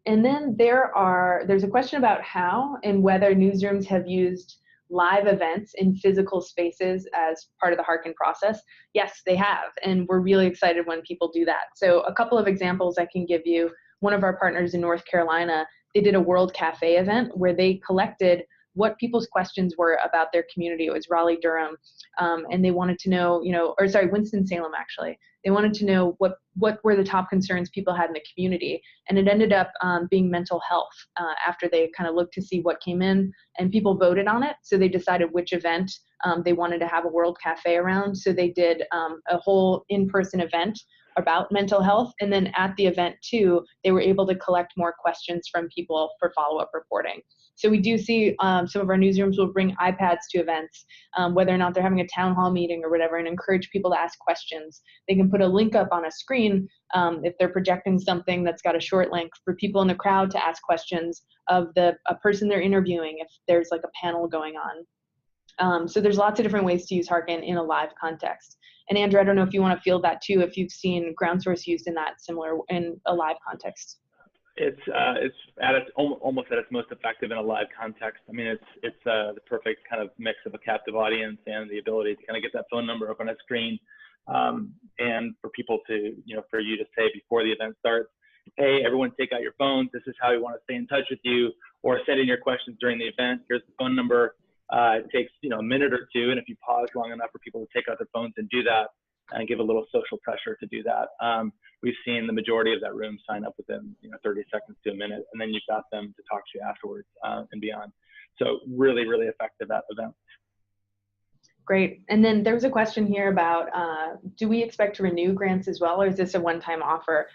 And then there's a question about how and whether newsrooms have used live events in physical spaces as part of the Hearken process. Yes, they have, and we're really excited when people do that. So a couple of examples I can give you. One of our partners in North Carolina, they did a World Cafe event where they collected what people's questions were about their community. It was Raleigh-Durham, and they wanted to know, or sorry, Winston-Salem actually. They wanted to know what were the top concerns people had in the community, and it ended up being mental health after they kind of looked to see what came in, and people voted on it. So they decided which event they wanted to have a World Cafe around. So they did a whole in-person event about mental health, and then at the event too, they were able to collect more questions from people for follow-up reporting. So we do see some of our newsrooms will bring iPads to events, whether or not they're having a town hall meeting or whatever, and encourage people to ask questions. They can put a link up on a screen if they're projecting something that's got a short link for people in the crowd to ask questions of a person they're interviewing if there's like a panel going on. So there's lots of different ways to use Hearken in a live context. And Andrew, I don't know if you want to field that too, if you've seen GroundSource used in that similar in a live context. It's almost at its most effective in a live context. I mean, it's the perfect kind of mix of a captive audience and the ability to kind of get that phone number up on a screen, and for people to, for you to say before the event starts, hey, everyone take out your phones. This is how we want to stay in touch with you, or send in your questions during the event. Here's the phone number. It takes, a minute or two, and if you pause long enough for people to take out their phones and do that, and give a little social pressure to do that, we've seen the majority of that room sign up within 30 seconds to a minute, and then you've got them to talk to you afterwards and beyond. So really, really effective at events. Great. And then there was a question here about, do we expect to renew grants as well, or is this a one-time offer?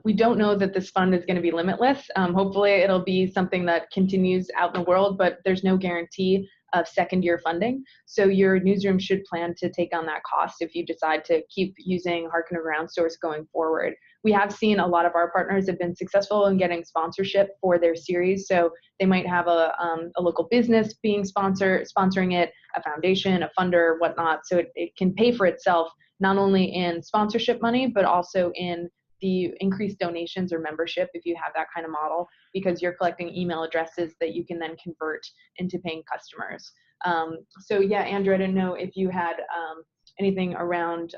We don't know that this fund is going to be limitless. Hopefully it'll be something that continues out in the world, but there's no guarantee of second-year funding. So your newsroom should plan to take on that cost if you decide to keep using Hearken and GroundSource going forward. We have seen a lot of our partners have been successful in getting sponsorship for their series. So they might have a local business being sponsoring it, a foundation, a funder, whatnot. So it can pay for itself, not only in sponsorship money, but also in the increased donations or membership if you have that kind of model, because you're collecting email addresses that you can then convert into paying customers. So yeah, Andrew, I didn't know if you had anything around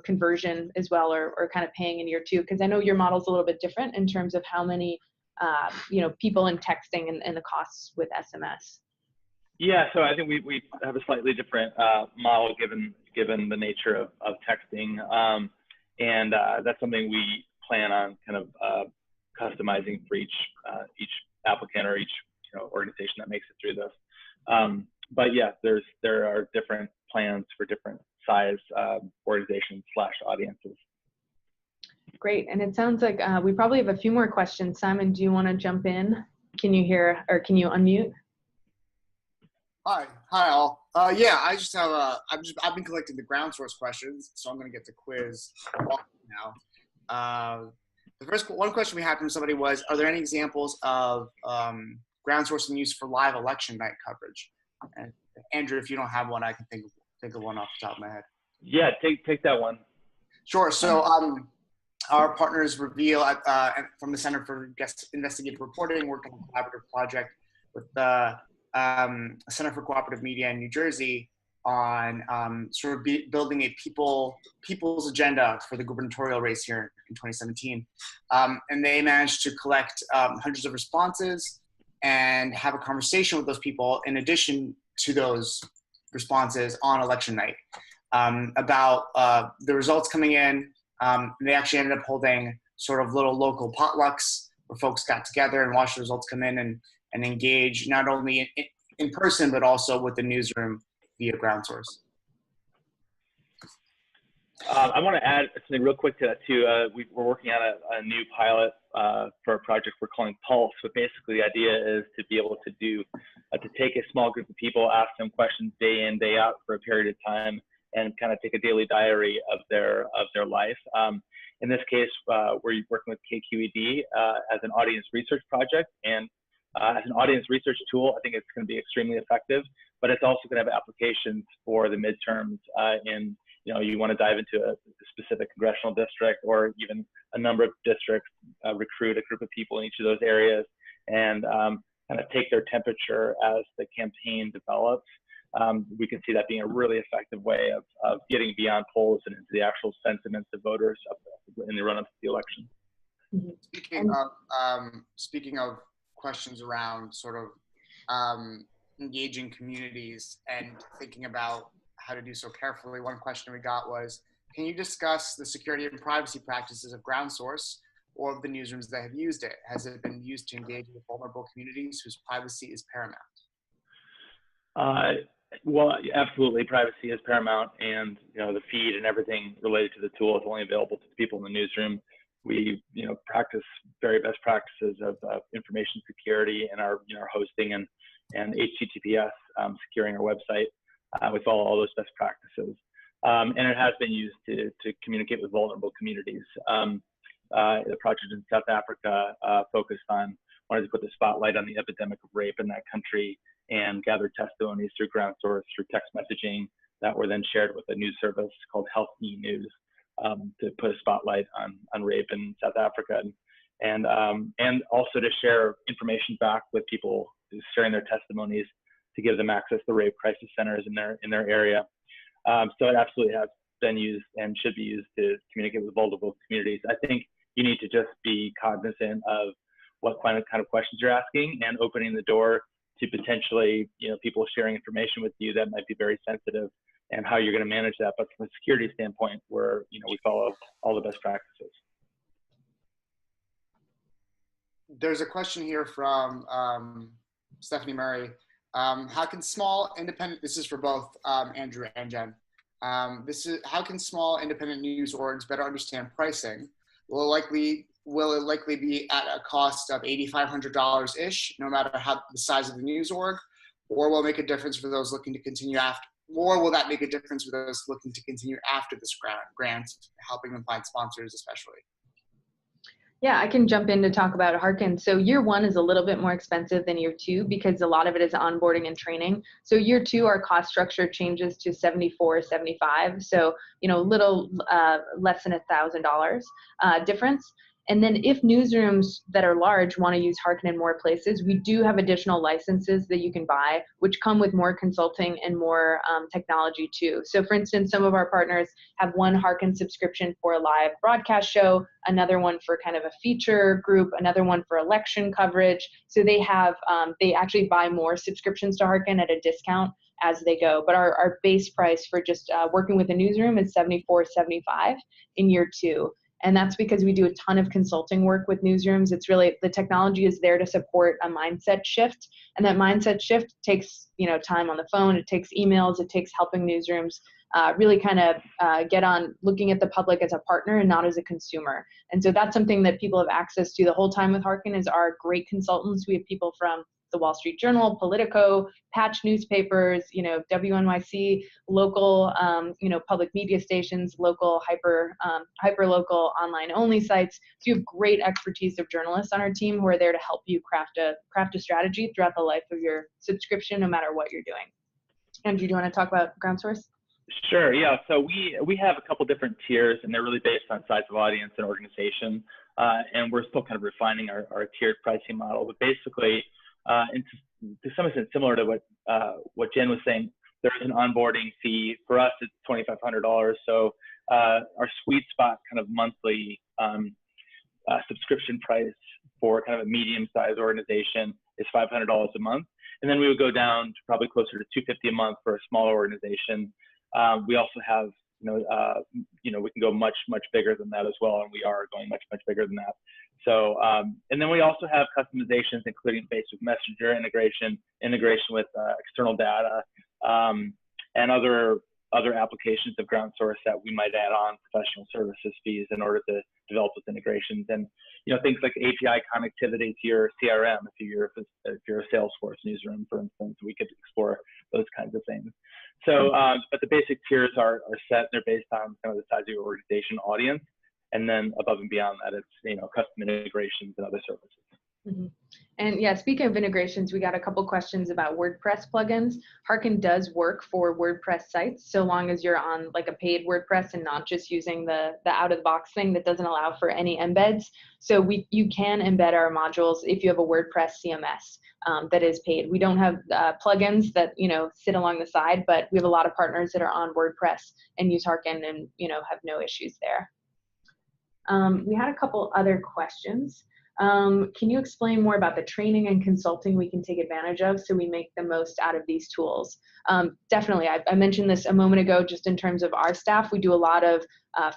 conversion as well, or kind of paying in year two, because I know your model's a little bit different in terms of how many people in texting and the costs with SMS. Yeah, so I think we have a slightly different model given the nature of texting. And that's something we plan on kind of customizing for each applicant or each organization that makes it through this. But yeah, there are different plans for different size organizations / audiences. Great, and it sounds like we probably have a few more questions. Simon, do you want to jump in? Can you hear, or can you unmute? Hi all. Yeah, I just have I've been collecting the GroundSource questions, so I'm going to get the quiz now. The first one question we had from somebody was, are there any examples of GroundSource in use for live election night coverage? And Andrew, if you don't have one, I can think of one off the top of my head. Yeah, take that one. Sure. So our partners Reveal from the Center for Investigative Reporting worked on a collaborative project with the Center for Cooperative Media in New Jersey on sort of building a people's agenda for the gubernatorial race here in 2017. And they managed to collect hundreds of responses and have a conversation with those people in addition to those responses on election night about the results coming in. They actually ended up holding sort of little local potlucks where folks got together and watched the results come in and engage not only in person, but also with the newsroom via GroundSource. I want to add something real quick to that too. We're working on a new pilot for a project we're calling Pulse. But basically the idea is to be able to do, to take a small group of people, ask them questions day in, day out for a period of time, and kind of take a daily diary of their life. In this case, we're working with KQED as an audience research project, and as an audience research tool, I think it's going to be extremely effective, but it's also going to have applications for the midterms in, you want to dive into a specific congressional district or even a number of districts, recruit a group of people in each of those areas, and kind of take their temperature as the campaign develops. We can see that being a really effective way of getting beyond polls and into the actual sentiments of voters in the run-up to the election. Speaking of questions around sort of engaging communities and thinking about how to do so carefully. One question we got was, can you discuss the security and privacy practices of GroundSource or of the newsrooms that have used it? Has it been used to engage with vulnerable communities whose privacy is paramount? Well, absolutely, privacy is paramount, and the feed and everything related to the tool is only available to the people in the newsroom. We practice very best practices of information security and our hosting and HTTPS securing our website. We follow all those best practices, and it has been used to communicate with vulnerable communities. The project in South Africa focused on wanted to put the spotlight on the epidemic of rape in that country and gathered testimonies through GroundSource, through text messaging that were then shared with a news service called Health E-News to put a spotlight on rape in South Africa, and also to share information back with people sharing their testimonies to give them access to rape crisis centers in their area. So it absolutely has been used and should be used to communicate with vulnerable communities. I think you need to just be cognizant of what kind of questions you're asking and opening the door to potentially, people sharing information with you that might be very sensitive, and how you're going to manage that. But from a security standpoint, we follow all the best practices. There's a question here from Stephanie Murray. How can small independent, this is for both Andrew and Jen. How can small independent news orgs better understand pricing? Will it likely be at a cost of $8,500-ish, no matter how the size of the news org, or will it make a difference for those looking to continue after, or will that make a difference for those looking to continue after this grant, helping them find sponsors especially? Yeah, I can jump in to talk about Hearken. So year one is a little bit more expensive than year two because a lot of it is onboarding and training. So year two, our cost structure changes to $74.75. So, little less than $1,000 difference. And then if newsrooms that are large want to use Hearken in more places, we do have additional licenses that you can buy, which come with more consulting and more technology too. So for instance, some of our partners have one Hearken subscription for a live broadcast show, another one for kind of a feature group, another one for election coverage. So they have, they actually buy more subscriptions to Hearken at a discount as they go. But our base price for just working with a newsroom is $74.75 in year two. And that's because we do a ton of consulting work with newsrooms. It's really, the technology is there to support a mindset shift. And that mindset shift takes, time on the phone. It takes emails. It takes helping newsrooms really kind of get on looking at the public as a partner and not as a consumer. And so that's something that people have access to the whole time with Hearken is our great consultants. We have people from the Wall Street Journal, Politico, Patch newspapers, WNYC, local, public media stations, local hyper local online only sites. So you have great expertise of journalists on our team who are there to help you craft a strategy throughout the life of your subscription, no matter what you're doing. Andrew, do you want to talk about GroundSource? Sure, yeah. So we have a couple different tiers, and they're really based on size of audience and organization. And we're still kind of refining our tiered pricing model. But basically, and to some extent similar to what Jen was saying, there's an onboarding fee. For us, it's $2,500. So our sweet spot kind of monthly subscription price for kind of a medium-sized organization is $500 a month. And then we would go down to probably closer to $250 a month for a smaller organization. We also have, we can go much bigger than that as well, and we are going much bigger than that. So, and then we also have customizations, including Facebook Messenger integration with external data, and other applications of GroundSource that we might add on professional services fees in order to develop those integrations. And things like API connectivity to your CRM, if you're a Salesforce newsroom, for instance, we could explore those kinds of things. So, but the basic tiers are set. They're based on kind of the size of your organization audience. And then above and beyond that, it's, custom integrations and other services. Mm-hmm. And yeah, speaking of integrations, we got a couple questions about WordPress plugins. Hearken does work for WordPress sites, so long as you're on like a paid WordPress and not just using the out-of-the-box thing that doesn't allow for any embeds. So you can embed our modules if you have a WordPress CMS that is paid. We don't have plugins that sit along the side, but we have a lot of partners that are on WordPress and use Hearken and have no issues there. We had a couple other questions. Can you explain more about the training and consulting we can take advantage of so we make the most out of these tools? Definitely. I mentioned this a moment ago, just in terms of our staff. We do a lot of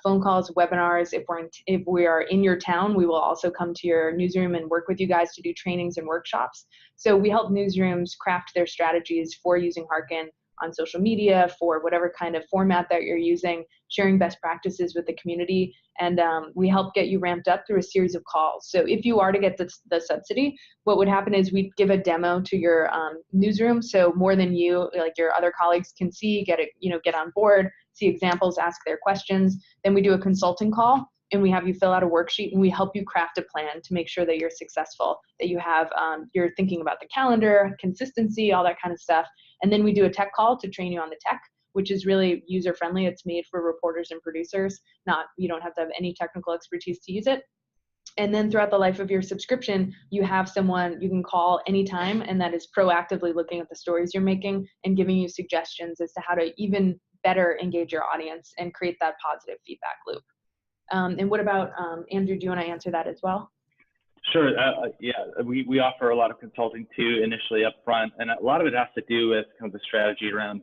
phone calls, webinars. If we are in your town, we will also come to your newsroom and work with you guys to do trainings and workshops. So we help newsrooms craft their strategies for using Hearken on social media, for whatever kind of format that you're using, sharing best practices with the community, and we help get you ramped up through a series of calls. So if you are to get the subsidy, what would happen is we'd give a demo to your newsroom, so more than you, like your other colleagues, can see, get on board, see examples, ask their questions. Then we do a consulting call, and we have you fill out a worksheet, and we help you craft a plan to make sure that you're successful, that you have, you're thinking about the calendar, consistency, all that kind of stuff. And then we do a tech call to train you on the tech, which is really user-friendly. It's made for reporters and producers. You don't have to have any technical expertise to use it. And then throughout the life of your subscription, you have someone you can call anytime, and that is proactively looking at the stories you're making and giving you suggestions as to how to even better engage your audience and create that positive feedback loop. And what about, Andrew, do you want to answer that as well? Sure. Yeah, we offer a lot of consulting too, initially up front, and a lot of it has to do with kind of the strategy around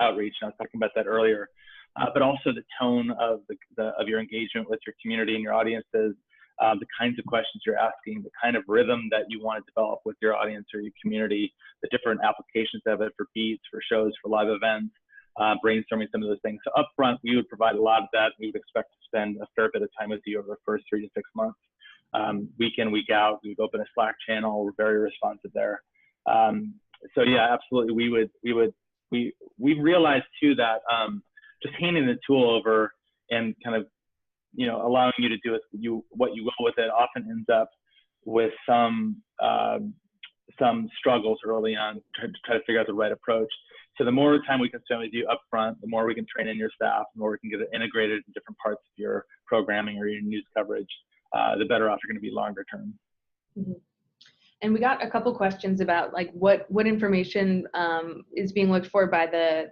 outreach. And I was talking about that earlier, but also the tone of your engagement with your community and your audiences, the kinds of questions you're asking, the kind of rhythm that you want to develop with your audience or your community, the different applications of it for beats, for shows, for live events, brainstorming some of those things. So up front, we would provide a lot of that. We would expect to spend a fair bit of time with you over the first 3 to 6 months. Week in, week out, we would open a Slack channel. We're very responsive there. So yeah, absolutely. We realized too that just handing the tool over and kind of, allowing you to do what you will with it often ends up with some struggles early on to try to figure out the right approach. So the more time we can spend with you up front, the more we can train in your staff, the more we can get it integrated in different parts of your programming or your news coverage, the better off you're going to be longer term. Mm-hmm. And we got a couple questions about like what information is being looked for by the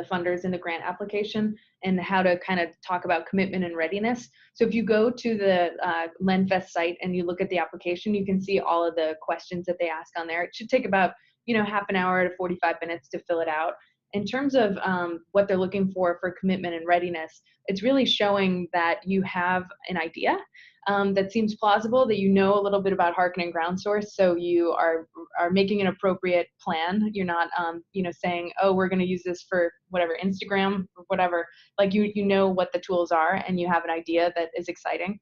funders in the grant application, and how to kind of talk about commitment and readiness. So if you go to the Lenfest site and you look at the application, you can see all of the questions that they ask on there. It should take about half an hour to 45 minutes to fill it out. In terms of what they're looking for commitment and readiness, it's really showing that you have an idea that seems plausible, that you know a little bit about Hearken and GroundSource, so you are making an appropriate plan. You're not saying, oh, we're going to use this for whatever, Instagram or whatever. Like you know what the tools are, and you have an idea that is exciting.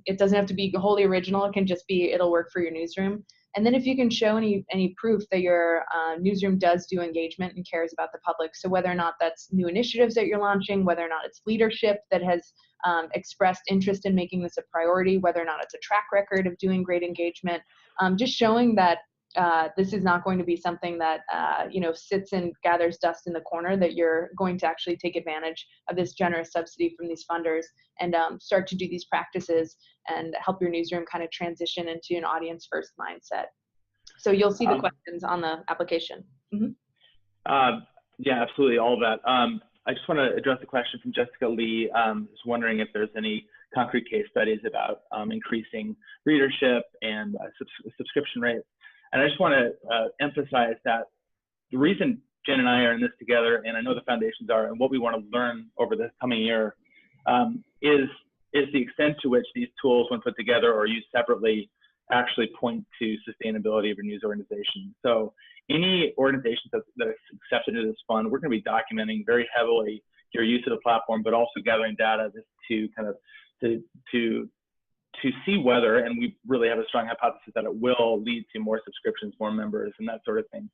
It doesn't have to be wholly original. It can just be, it'll work for your newsroom. And then if you can show any proof that your newsroom does do engagement and cares about the public, so whether or not that's new initiatives that you're launching, whether or not it's leadership that has expressed interest in making this a priority, whether or not it's a track record of doing great engagement, just showing that this is not going to be something that sits and gathers dust in the corner, that you're going to actually take advantage of this generous subsidy from these funders and start to do these practices and help your newsroom kind of transition into an audience first mindset. So you'll see the questions on the application. Mm-hmm. Yeah, absolutely, all of that. I just want to address a question from Jessica Lee. Just wondering if there's any concrete case studies about increasing readership and subscription rates. And I just want to emphasize that the reason Jen and I are in this together, and I know the foundations are, and what we want to learn over the coming year is the extent to which these tools, when put together or used separately, actually point to sustainability of your news organization. So any organizations that are accepted into this fund, we're going to be documenting very heavily your use of the platform, but also gathering data to kind of to see whether, and we really have a strong hypothesis that it will lead to more subscriptions, more members, and that sort of thing.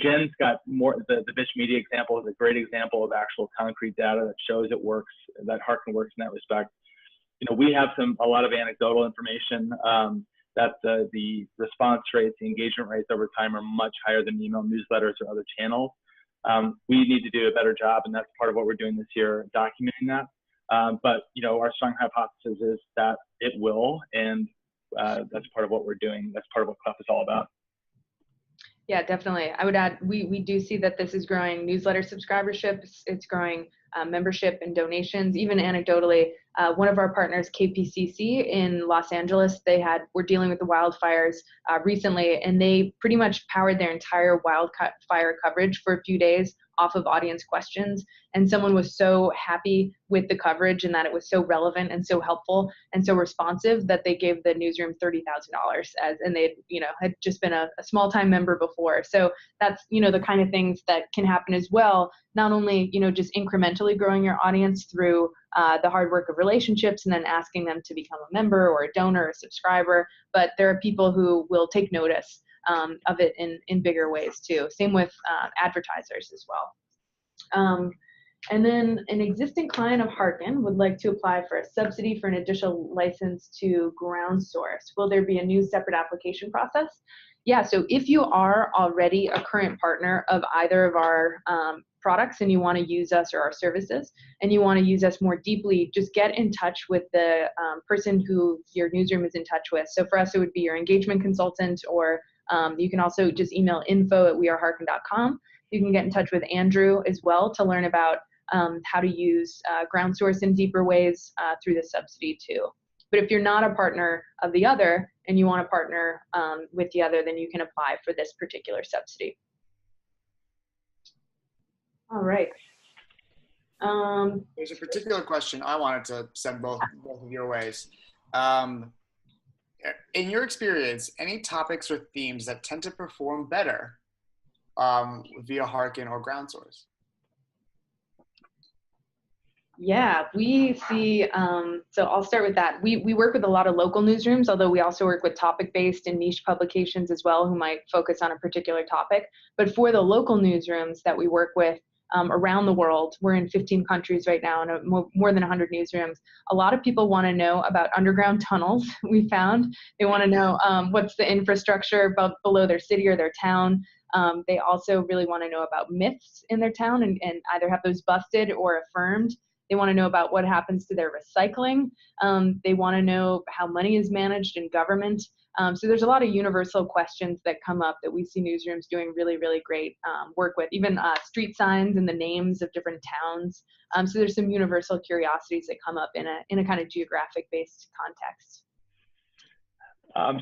Jen's got more, the Bitch Media example is a great example of actual concrete data that shows it works, that Hearken works in that respect. We have a lot of anecdotal information that the response rates, the engagement rates over time are much higher than email newsletters or other channels. We need to do a better job, and that's part of what we're doing this year, documenting that. But our strong hypothesis is that it will, and that's part of what we're doing. That's part of what CLEF is all about. Yeah, definitely. I would add, we do see that this is growing newsletter subscriberships, it's growing membership and donations. Even anecdotally, one of our partners, KPCC in Los Angeles, were dealing with the wildfires recently, and they pretty much powered their entire wildfire coverage for a few days off of audience questions. And someone was so happy with the coverage and that it was so relevant and so helpful and so responsive that they gave the newsroom $30,000 and they, had just been a small time member before. So that's, the kind of things that can happen as well. Not only, just incrementally growing your audience through the hard work of relationships and then asking them to become a member or a donor or a subscriber, but there are people who will take notice of it in bigger ways too. Same with advertisers as well. And then an existing client of Hearken would like to apply for a subsidy for an additional license to GroundSource. Will there be a new separate application process? Yeah, so if you are already a current partner of either of our products and you want to use us or our services and you want to use us more deeply, just get in touch with the person who your newsroom is in touch with. So for us, it would be your engagement consultant, or you can also just email info@wearehearken.com. You can get in touch with Andrew as well to learn about how to use GroundSource in deeper ways through the subsidy too. But if you're not a partner of the other and you want to partner with the other, then you can apply for this particular subsidy. All right. There's a particular question I wanted to send both of your ways. In your experience, any topics or themes that tend to perform better via Hearken or GroundSource? Yeah, we see, so I'll start with that. We work with a lot of local newsrooms, although we also work with topic-based and niche publications as well who might focus on a particular topic. But for the local newsrooms that we work with around the world, we're in 15 countries right now and more than 100 newsrooms. A lot of people want to know about underground tunnels, we found. They want to know what's the infrastructure below their city or their town. They also really want to know about myths in their town and either have those busted or affirmed. They want to know about what happens to their recycling. They want to know how money is managed in government. So there's a lot of universal questions that come up that we see newsrooms doing really, really great work with, even street signs and the names of different towns. So there's some universal curiosities that come up in a kind of geographic-based context.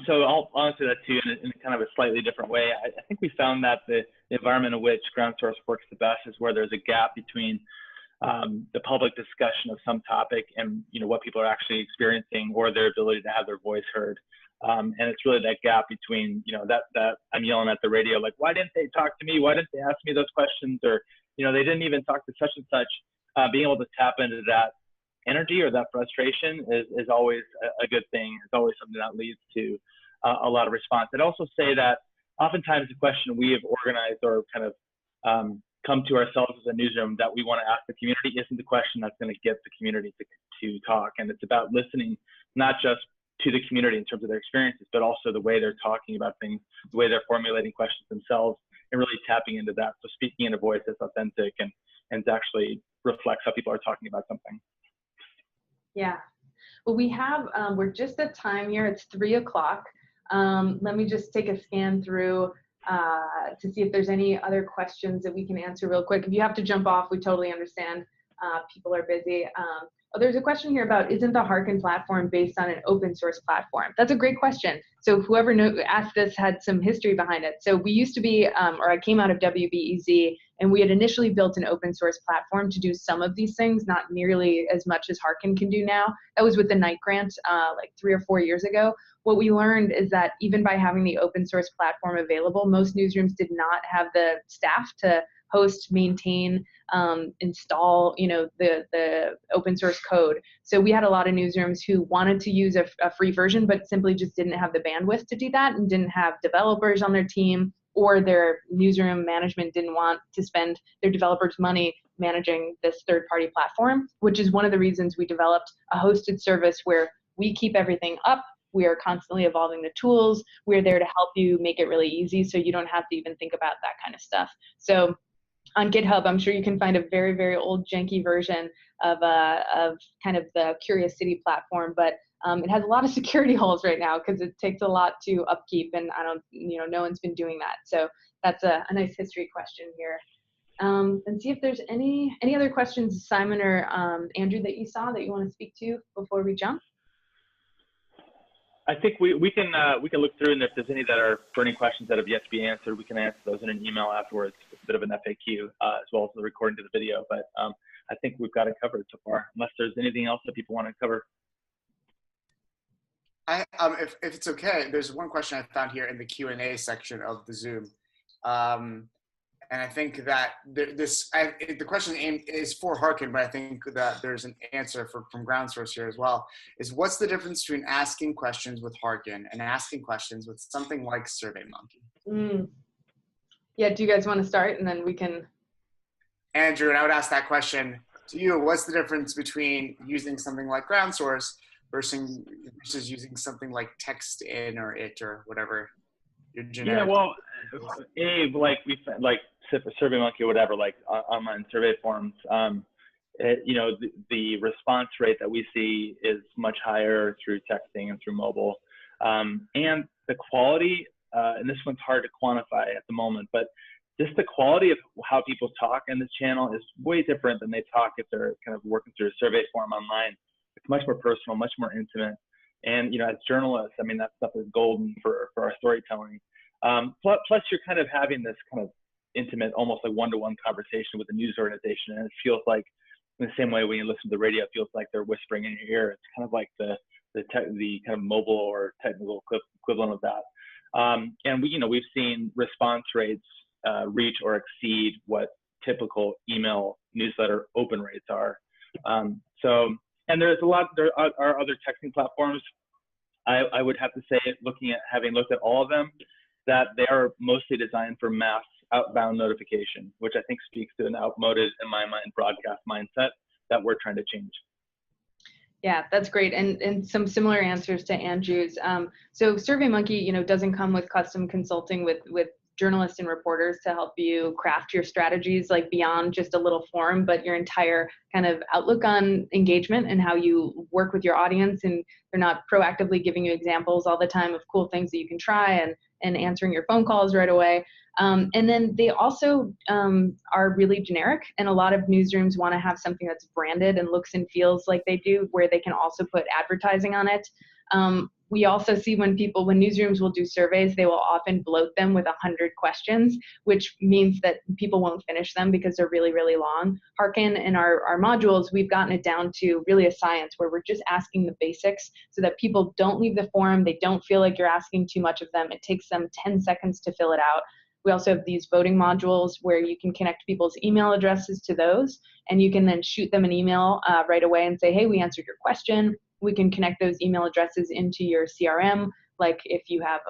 So I'll answer that too in kind of a slightly different way. I think we found that the environment in which GroundSource works the best is where there's a gap between the public discussion of some topic and what people are actually experiencing or their ability to have their voice heard. And it's really that gap between that I'm yelling at the radio like, why didn't they talk to me? Why didn't they ask me those questions? Or they didn't even talk to such and such. Being able to tap into that energy or that frustration is always a good thing. It's always something that leads to a lot of response. I'd also say that oftentimes the question we have organized or kind of come to ourselves as a newsroom that we want to ask the community isn't the question that's going to get the community to talk. And it's about listening, not just to the community in terms of their experiences, but also the way they're talking about things, the way they're formulating questions themselves, and really tapping into that. So speaking in a voice that's authentic and actually reflects how people are talking about something. Yeah. Well, we have, we're just at time here. It's 3 o'clock. Let me just take a scan through to see if there's any other questions that we can answer real quick. If you have to jump off, we totally understand. People are busy. There's a question here about, isn't the Hearken platform based on an open source platform? That's a great question. So whoever asked this had some history behind it. So we used to be, or I came out of WBEZ, and we had initially built an open source platform to do some of these things, not nearly as much as Hearken can do now. That was with the Knight Grant like 3 or 4 years ago. What we learned is that even by having the open source platform available, most newsrooms did not have the staff to host, maintain, install, the open source code. So we had a lot of newsrooms who wanted to use a free version, but simply just didn't have the bandwidth to do that and didn't have developers on their team, or their newsroom management didn't want to spend their developers' money managing this third-party platform, which is one of the reasons we developed a hosted service where we keep everything up. We are constantly evolving the tools. We're there to help you make it really easy so you don't have to even think about that kind of stuff. So on GitHub, I'm sure you can find a very, very old janky version of kind of the Curious City platform, but it has a lot of security holes right now because it takes a lot to upkeep, and no one's been doing that. So that's a nice history question here. And see if there's any other questions, Simon or Andrew, that you saw that you want to speak to before we jump. I think we can look through, and if there's any that are burning questions that have yet to be answered, we can answer those in an email afterwards. It's a bit of an FAQ as well as the recording to the video. But I think we've got it covered so far, unless there's anything else that people want to cover. If it's okay, there's one question I found here in the Q&A section of the Zoom. And I think that the question is for Hearken, but I think that there's an answer from GroundSource here as well, is what's the difference between asking questions with Hearken and asking questions with something like SurveyMonkey? Yeah, do you guys want to start, and then we can... Andrew, and I would ask that question to you. What's the difference between using something like GroundSource versus using something like TextIn or IT or whatever your generic... Yeah, well, like SurveyMonkey or whatever, like online survey forms, the response rate that we see is much higher through texting and through mobile. And the quality, and this one's hard to quantify at the moment, but just the quality of how people talk in this channel is way different than they talk if they're kind of working through a survey form online. It's much more personal, much more intimate. And, as journalists, I mean, that stuff is golden for our storytelling. Plus you're kind of having this kind of intimate, almost like one-to-one conversation with the news organization. And it feels like, in the same way when you listen to the radio, it feels like they're whispering in your ear. It's kind of like the kind of mobile or technical equivalent of that. And we've seen response rates reach or exceed what typical email newsletter open rates are. And there are other texting platforms. I would have to say, having looked at all of them, that they are mostly designed for mass outbound notification, which I think speaks to an outmoded, in my mind, broadcast mindset that we're trying to change. Yeah, that's great. And some similar answers to Andrew's. So SurveyMonkey, doesn't come with custom consulting with journalists and reporters to help you craft your strategies, like beyond just a little form, but your entire kind of outlook on engagement and how you work with your audience. And they're not proactively giving you examples all the time of cool things that you can try and answering your phone calls right away. And then they also are really generic, and a lot of newsrooms want to have something that's branded and looks and feels like they do, where they can also put advertising on it. We also see when newsrooms will do surveys, they will often bloat them with 100 questions, which means that people won't finish them because they're really, really long. Hearken and our modules, we've gotten it down to really a science where we're just asking the basics so that people don't leave the forum. They don't feel like you're asking too much of them. It takes them 10 seconds to fill it out. We also have these voting modules where you can connect people's email addresses to those, and you can then shoot them an email right away and say, hey, we answered your question. We can connect those email addresses into your CRM, like if you have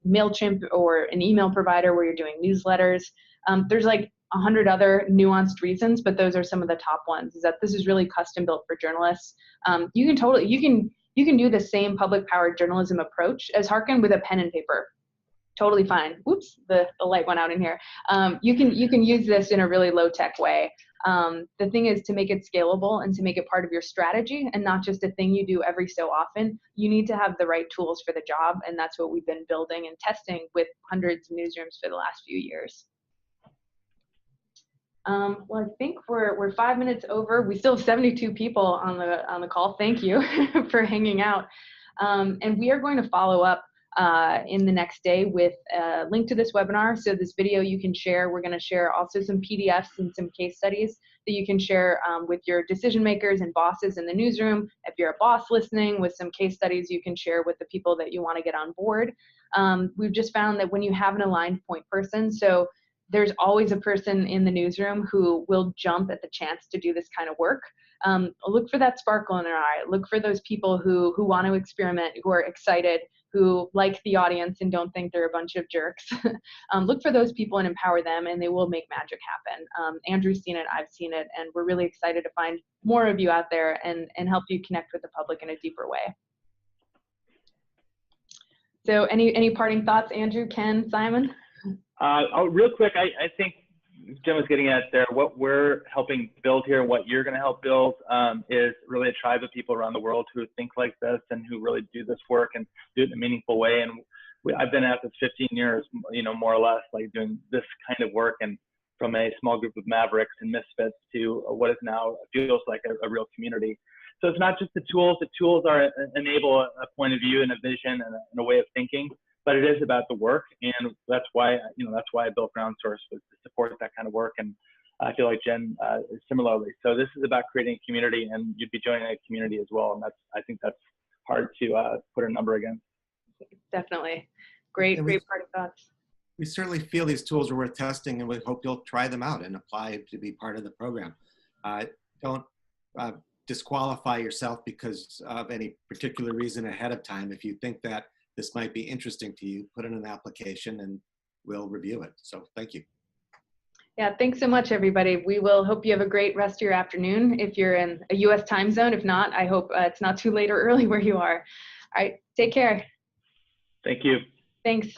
MailChimp or an email provider where you're doing newsletters. There's like 100 other nuanced reasons, but those are some of the top ones, is that this is really custom built for journalists. You can do the same public powered journalism approach as Hearken with a pen and paper. Totally fine. Oops, the light went out in here. You can use this in a really low tech way. The thing is to make it scalable and to make it part of your strategy and not just a thing you do every so often. You need to have the right tools for the job, and that's what we've been building and testing with hundreds of newsrooms for the last few years. Well, I think we're 5 minutes over. We still have 72 people on the call. Thank you for hanging out. And we are going to follow up in the next day with a link to this webinar. So this video you can share. We're going to share also some PDFs and some case studies that you can share with your decision makers and bosses in the newsroom. If you're a boss listening, with some case studies you can share with the people that you want to get on board. We've just found that when you have an aligned point person, so there's always a person in the newsroom who will jump at the chance to do this kind of work. Look for that sparkle in their eye. Look for those people who want to experiment, who are excited, who like the audience and don't think they're a bunch of jerks. Look for those people and empower them, and they will make magic happen. Andrew's seen it, I've seen it, and we're really excited to find more of you out there and help you connect with the public in a deeper way. So any parting thoughts, Andrew, Ken, Simon? Real quick, I think Jen was getting at there, what we're helping build here, what you're going to help build is really a tribe of people around the world who think like this and who really do this work and do it in a meaningful way. And I've been at this 15 years, more or less, like doing this kind of work, and from a small group of mavericks and misfits to what is now feels like a real community. So it's not just the tools. The tools enable a point of view and a vision and a way of thinking, but it is about the work, and that's why I built GroundSource, was to support that kind of work. And I feel like Jen similarly. So this is about creating a community, and you'd be joining a community as well. And I think that's hard to put a number against. Definitely. Great party thoughts. We certainly feel these tools are worth testing, and we hope you'll try them out and apply to be part of the program. Don't disqualify yourself because of any particular reason ahead of time. If you think that this might be interesting to you, put in an application and we'll review it. So thank you. Yeah, thanks so much, everybody. We will hope you have a great rest of your afternoon if you're in a US time zone. If not, I hope it's not too late or early where you are. All right, take care. Thank you. Thanks.